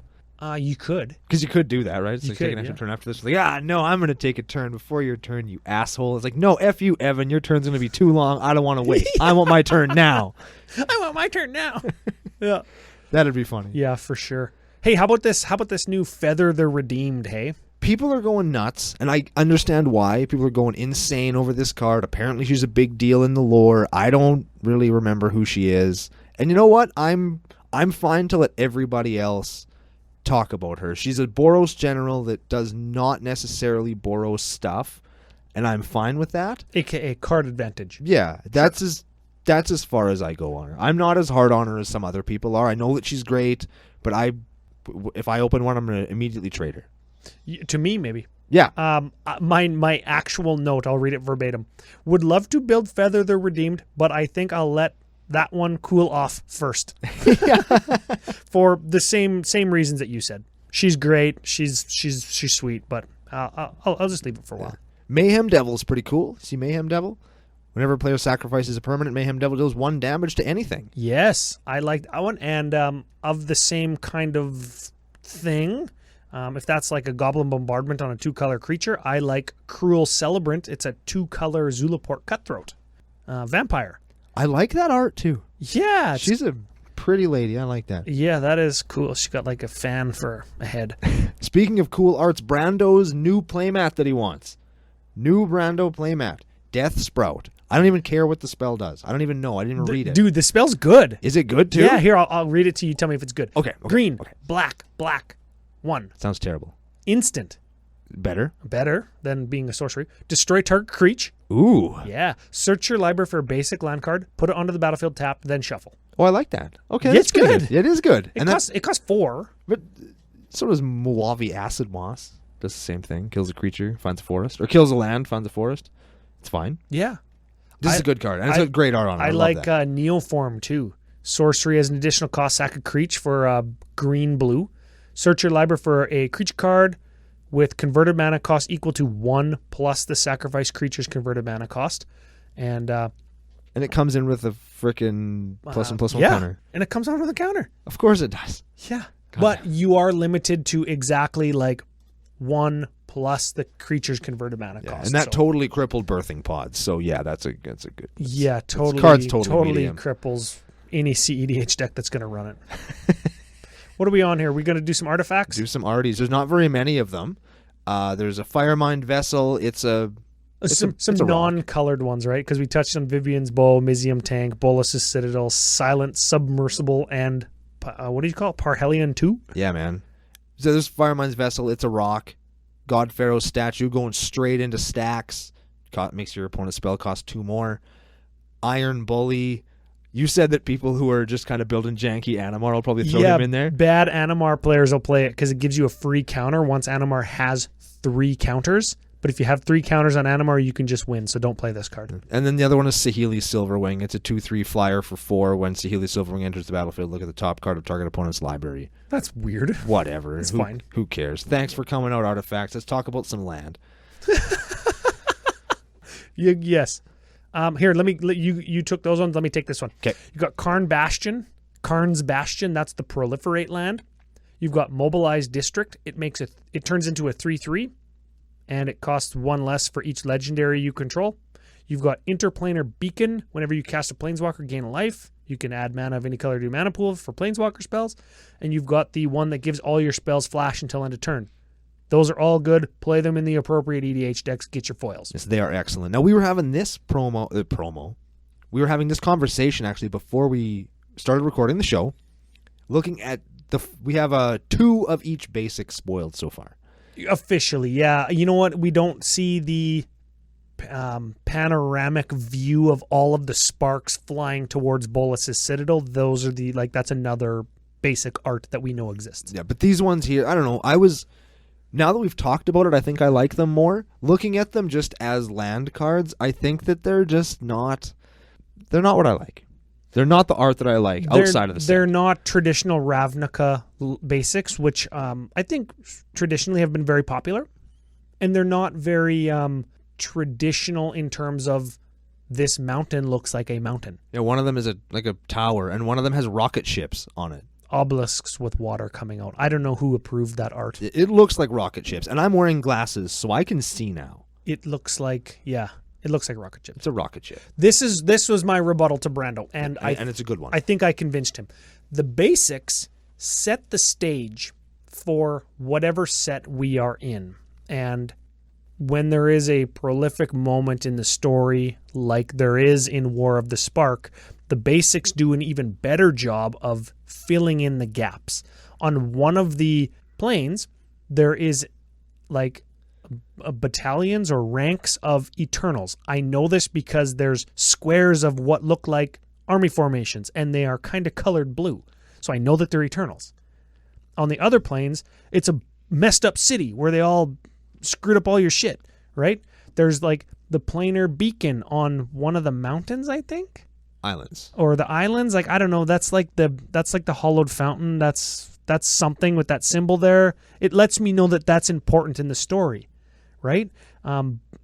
S2: You could.
S1: Because you could do that, right? It's
S2: You
S1: like take
S2: could,
S1: an extra
S2: yeah.
S1: turn after this. Like, no, I'm going to take a turn before your turn, you asshole. It's like, no, F you, Evan. Your turn's going to be too long. I don't want to wait. I want my turn now.
S2: I want my turn now. Yeah.
S1: That'd be funny.
S2: Yeah, for sure. Hey, how about this? How about this new Feather the Redeemed, hey?
S1: people are going nuts, and I understand why. People are going insane over this card. Apparently she's a big deal in the lore. I don't really remember who she is. And you know what? I'm fine to let everybody else talk about her. She's a Boros general that does not necessarily Boros stuff, and I'm fine with that.
S2: AKA card advantage.
S1: Yeah, that's as far as I go on her. I'm not as hard on her as some other people are. I know that she's great, but if I open one, I'm going to immediately trade her.
S2: To me, maybe.
S1: Yeah.
S2: My actual note, I'll read it verbatim. Would love to build Feather the Redeemed, but I think I'll let that one cool off first. For the same reasons that you said. She's great. She's sweet, but I'll just leave it for a while.
S1: Yeah. Mayhem Devil's pretty cool. See Mayhem Devil? Whenever a player sacrifices a permanent, Mayhem Devil deals 1 damage to anything.
S2: Yes, I like that one. And of the same kind of thing, if that's like a Goblin Bombardment on a 2-color creature, I like Cruel Celebrant. It's a 2-color Zulaport Cutthroat. Vampire.
S1: I like that art too.
S2: Yeah.
S1: She's a pretty lady. I like that.
S2: Yeah, that is cool. She got like a fan for a head.
S1: Speaking of cool arts, Brando's new playmat that he wants. New Brando playmat. Death Sprout. I don't even care what the spell does. I don't even know. I didn't even read it.
S2: Dude, the spell's good.
S1: Is it good too?
S2: Yeah, here, I'll read it to you. Tell me if it's good.
S1: Okay.
S2: Green,
S1: okay.
S2: black, 1.
S1: Sounds terrible.
S2: Instant.
S1: Better
S2: than being a sorcery. Destroy target creature.
S1: Ooh.
S2: Yeah. Search your library for a basic land card, put it onto the battlefield, tap, then shuffle.
S1: Oh, I like that. Okay,
S2: Yeah,
S1: that's
S2: it's good.
S1: It is good.
S2: It costs 4.
S1: But so does Moavi Acid Moss. Does the same thing. Kills a creature, finds a forest. Or kills a land, finds a forest. It's fine.
S2: Yeah.
S1: This is a good card. And it's got great art on it.
S2: I
S1: love
S2: like
S1: that.
S2: Neoform too. Sorcery as an additional cost, sack a creature for green-blue. Search your library for a creature card with converted mana cost equal to 1 plus the sacrifice creature's converted mana cost. And
S1: it comes in with a frickin' +1/+1 counter.
S2: And it comes out with a counter.
S1: Of course it does.
S2: Yeah. But you are limited to exactly like 1 plus the creature's converted mana cost.
S1: And that totally crippled birthing pods. So yeah, that's a good.
S2: Yeah, totally.
S1: Card's totally medium.
S2: Cripples any CEDH deck that's going to run it. What are we on here? We going to do some artifacts?
S1: Do some arties. There's not very many of them. There's a Firemind Vessel. It's
S2: some non-colored ones, right? Because we touched on Vivian's Bow, Mizium Tank, Bolus's Citadel, Silent Submersible, and what do you call it? Parhelion 2?
S1: Yeah, man. So there's Firemind's Vessel. It's a rock. God Pharaoh's Statue going straight into stacks. Makes your opponent's spell cost 2 more. Iron Bully. You said that people who are just kind of building janky Animar will probably throw him in there.
S2: Bad Animar players will play it because it gives you a free counter once Animar has 3 counters. But if you have 3 counters on Animar, you can just win, so don't play this card.
S1: And then the other one is Saheeli Silverwing. It's a 2/3 flyer for 4. When Saheeli Silverwing enters the battlefield, look at the top card of target opponent's library.
S2: That's weird.
S1: Whatever.
S2: It's fine.
S1: Who cares? Thanks for coming out, Artifacts. Let's talk about some land.
S2: Yes. Here, you took those ones. Let me take this one.
S1: Okay.
S2: You got Karn's Bastion. That's the proliferate land. You've got Mobilized District. It turns into a 3/3, and it costs 1 less for each legendary you control. You've got Interplanar Beacon. Whenever you cast a Planeswalker, gain a life. You can add mana of any color to your mana pool for Planeswalker spells. And you've got the one that gives all your spells flash until end of turn. Those are all good. Play them in the appropriate EDH decks. Get your foils.
S1: Yes, they are excellent. Now, we were having this We were having this conversation, actually, before we started recording the show. Looking at we have 2 of each basic spoiled so far.
S2: Officially, yeah. You know what? We don't see the panoramic view of all of the sparks flying towards Bolus's Citadel. Those are that's another basic art that we know exists.
S1: Yeah, but these ones here, I don't know. Now that we've talked about it, I think I like them more. Looking at them just as land cards, I think that they're not what I like. They're not the art that I like outside of the set.
S2: They're not traditional Ravnica basics, which I think traditionally have been very popular. And they're not very traditional in terms of this mountain looks like a mountain.
S1: Yeah, one of them is like a tower, and one of them has rocket ships on it.
S2: Obelisks with water coming out. I don't know who approved that art.
S1: It looks like rocket ships, and I'm wearing glasses, so I can see now.
S2: It looks like rocket ships.
S1: It's a rocket ship.
S2: This was my rebuttal to Brando, and
S1: it's a good one.
S2: I think I convinced him. The basics set the stage for whatever set we are in. And when there is a prolific moment in the story, like there is in War of the Spark, the basics do an even better job of filling in the gaps. On one of the planes, there is like battalions or ranks of Eternals. I know this because there's squares of what look like army formations, and they are kind of colored blue. So I know that they're Eternals. On the other planes, it's a messed up city where they all screwed up all your shit, right? There's like the planar beacon on one of the mountains, I think.
S1: Islands.
S2: Or the islands, like I don't know, that's like the hollowed fountain. That's something with that symbol there. It lets me know that that's important in the story, right?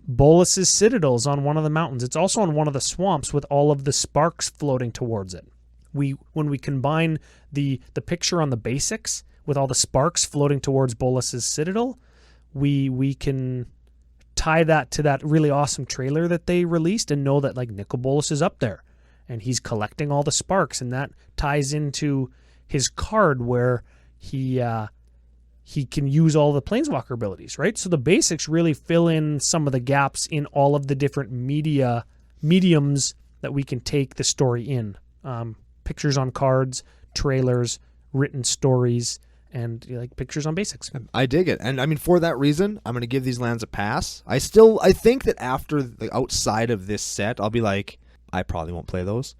S2: Bolus's citadel's on one of the mountains. It's also on one of the swamps with all of the sparks floating towards it. When we combine the picture on the basics with all the sparks floating towards Bolus's citadel, we can tie that to that really awesome trailer that they released and know that like Nicol Bolas is up there and he's collecting all the sparks, and that ties into his card where he can use all the Planeswalker abilities, right? So the basics really fill in some of the gaps in all of the different mediums that we can take the story in. Pictures on cards, trailers, written stories, and like pictures on basics.
S1: I dig it. And I mean, for that reason, I'm going to give these lands a pass. I think that after the outside of this set, I'll be like, I probably won't play those.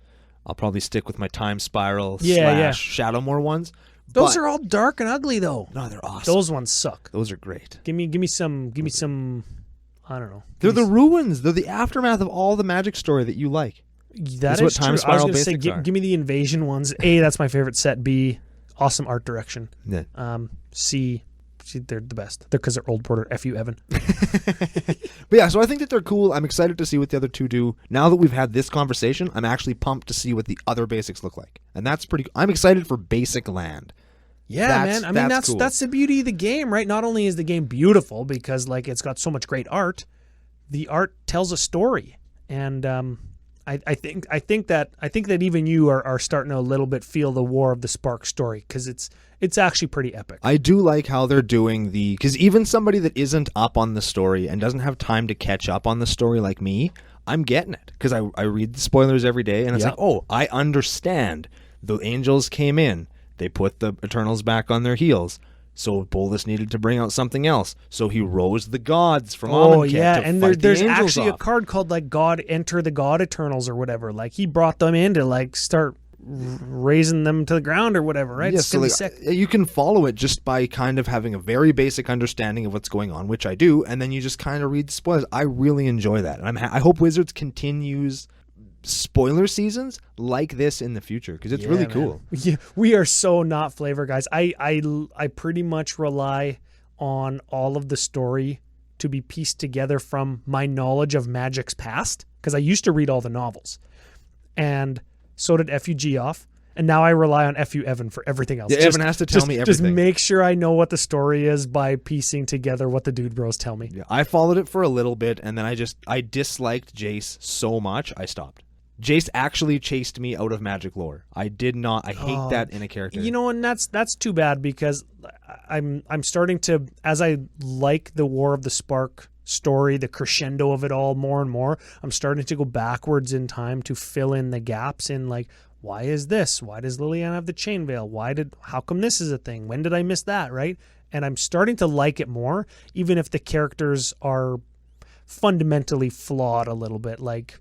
S1: I'll probably stick with my Time Spiral / Shadowmoor ones.
S2: Those are all dark and ugly though.
S1: No, they're awesome.
S2: Those ones suck.
S1: Those are great.
S2: Give me some I don't know.
S1: They're the ruins. They're the aftermath of all the Magic story that you like.
S2: That's what Time Spiral I was going to say, give me the invasion ones. A, that's my favorite set. B, awesome art direction.
S1: Yeah.
S2: C, they're the best. They're because they're old border. F you, Evan.
S1: But yeah, so I think that they're cool. I'm excited to see what the other two do. Now that we've had this conversation, I'm actually pumped to see what the other basics look like. And that's pretty I'm excited for basic land.
S2: Yeah, man. I mean, that's cool. That's the beauty of the game, right? Not only is the game beautiful because like it's got so much great art, the art tells a story. And I think that even you are starting to a little bit feel the War of the Spark story because it's actually pretty epic.
S1: I do like how they're doing because even somebody that isn't up on the story and doesn't have time to catch up on the story like me, I'm getting it because I read the spoilers every day and it's like, oh, I understand. The Angels came in, they put the Eternals back on their heels. So Bolas needed to bring out something else. So he rose the gods from Amonkhet to
S2: and
S1: fight
S2: there's
S1: the Angels
S2: actually
S1: off.
S2: A card called like God Enter the God Eternals or whatever. Like he brought them in to like start raising them to the ground or whatever, right?
S1: Yeah, so like, you can follow it just by kind of having a very basic understanding of what's going on, which I do, and then you just kind of read the spoilers. I really enjoy that. And I hope Wizards continues spoiler seasons like this in the future because it's really cool.
S2: Yeah, we are so not flavor guys. I pretty much rely on all of the story to be pieced together from my knowledge of Magic's past because I used to read all the novels, and so did FU Geoff, and now I rely on FU Evan for everything else.
S1: Yeah, Evan has to tell me everything.
S2: Just make sure I know what the story is by piecing together what the dude bros tell me.
S1: Yeah, I followed it for a little bit, and then I disliked Jace so much I stopped. Jace actually chased me out of Magic lore. I did not. I hate that in a character.
S2: You know, and that's too bad because I'm starting to, as I like the War of the Spark story, the crescendo of it all more and more, I'm starting to go backwards in time to fill in the gaps in like, why is this? Why does Liliana have the chain veil? How come this is a thing? When did I miss that, right? And I'm starting to like it more, even if the characters are fundamentally flawed a little bit. Like,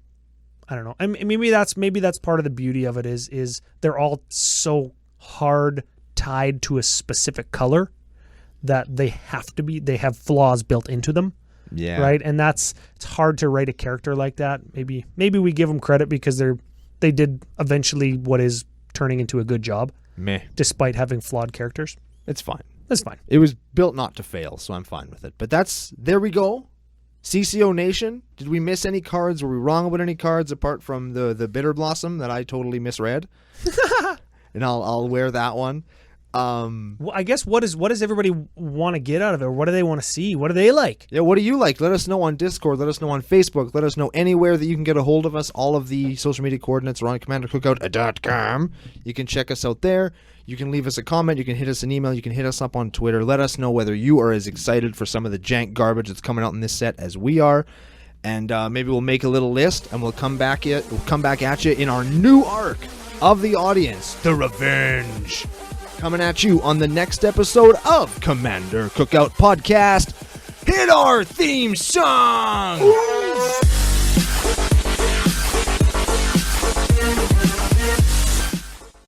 S2: I don't know. I mean, maybe that's part of the beauty of it is they're all so hard tied to a specific color that they have flaws built into them.
S1: Yeah.
S2: Right. And it's hard to write a character like that. Maybe we give them credit because they did eventually what is turning into a good job.
S1: Meh.
S2: Despite having flawed characters.
S1: It's fine.
S2: That's fine.
S1: It was built not to fail, so I'm fine with it. But there we go. CCO Nation, did we miss any cards? Were we wrong about any cards apart from the Bitter Blossom that I totally misread? And I'll wear that one.
S2: Well, I guess what does everybody want to get out of it? Or what do they want to see? What do they like?
S1: Yeah, what do you like? Let us know on Discord. Let us know on Facebook. Let us know anywhere that you can get a hold of us. All of the social media coordinates are on commandercookout.com. You can check us out there. You can leave us a comment. You can hit us an email. You can hit us up on Twitter. Let us know whether you are as excited for some of the jank garbage that's coming out in this set as we are. And maybe we'll make a little list, and we'll come back at you in our new arc of the audience, The Revenge. Coming at you on the next episode of Commander Cookout Podcast. Hit our theme song!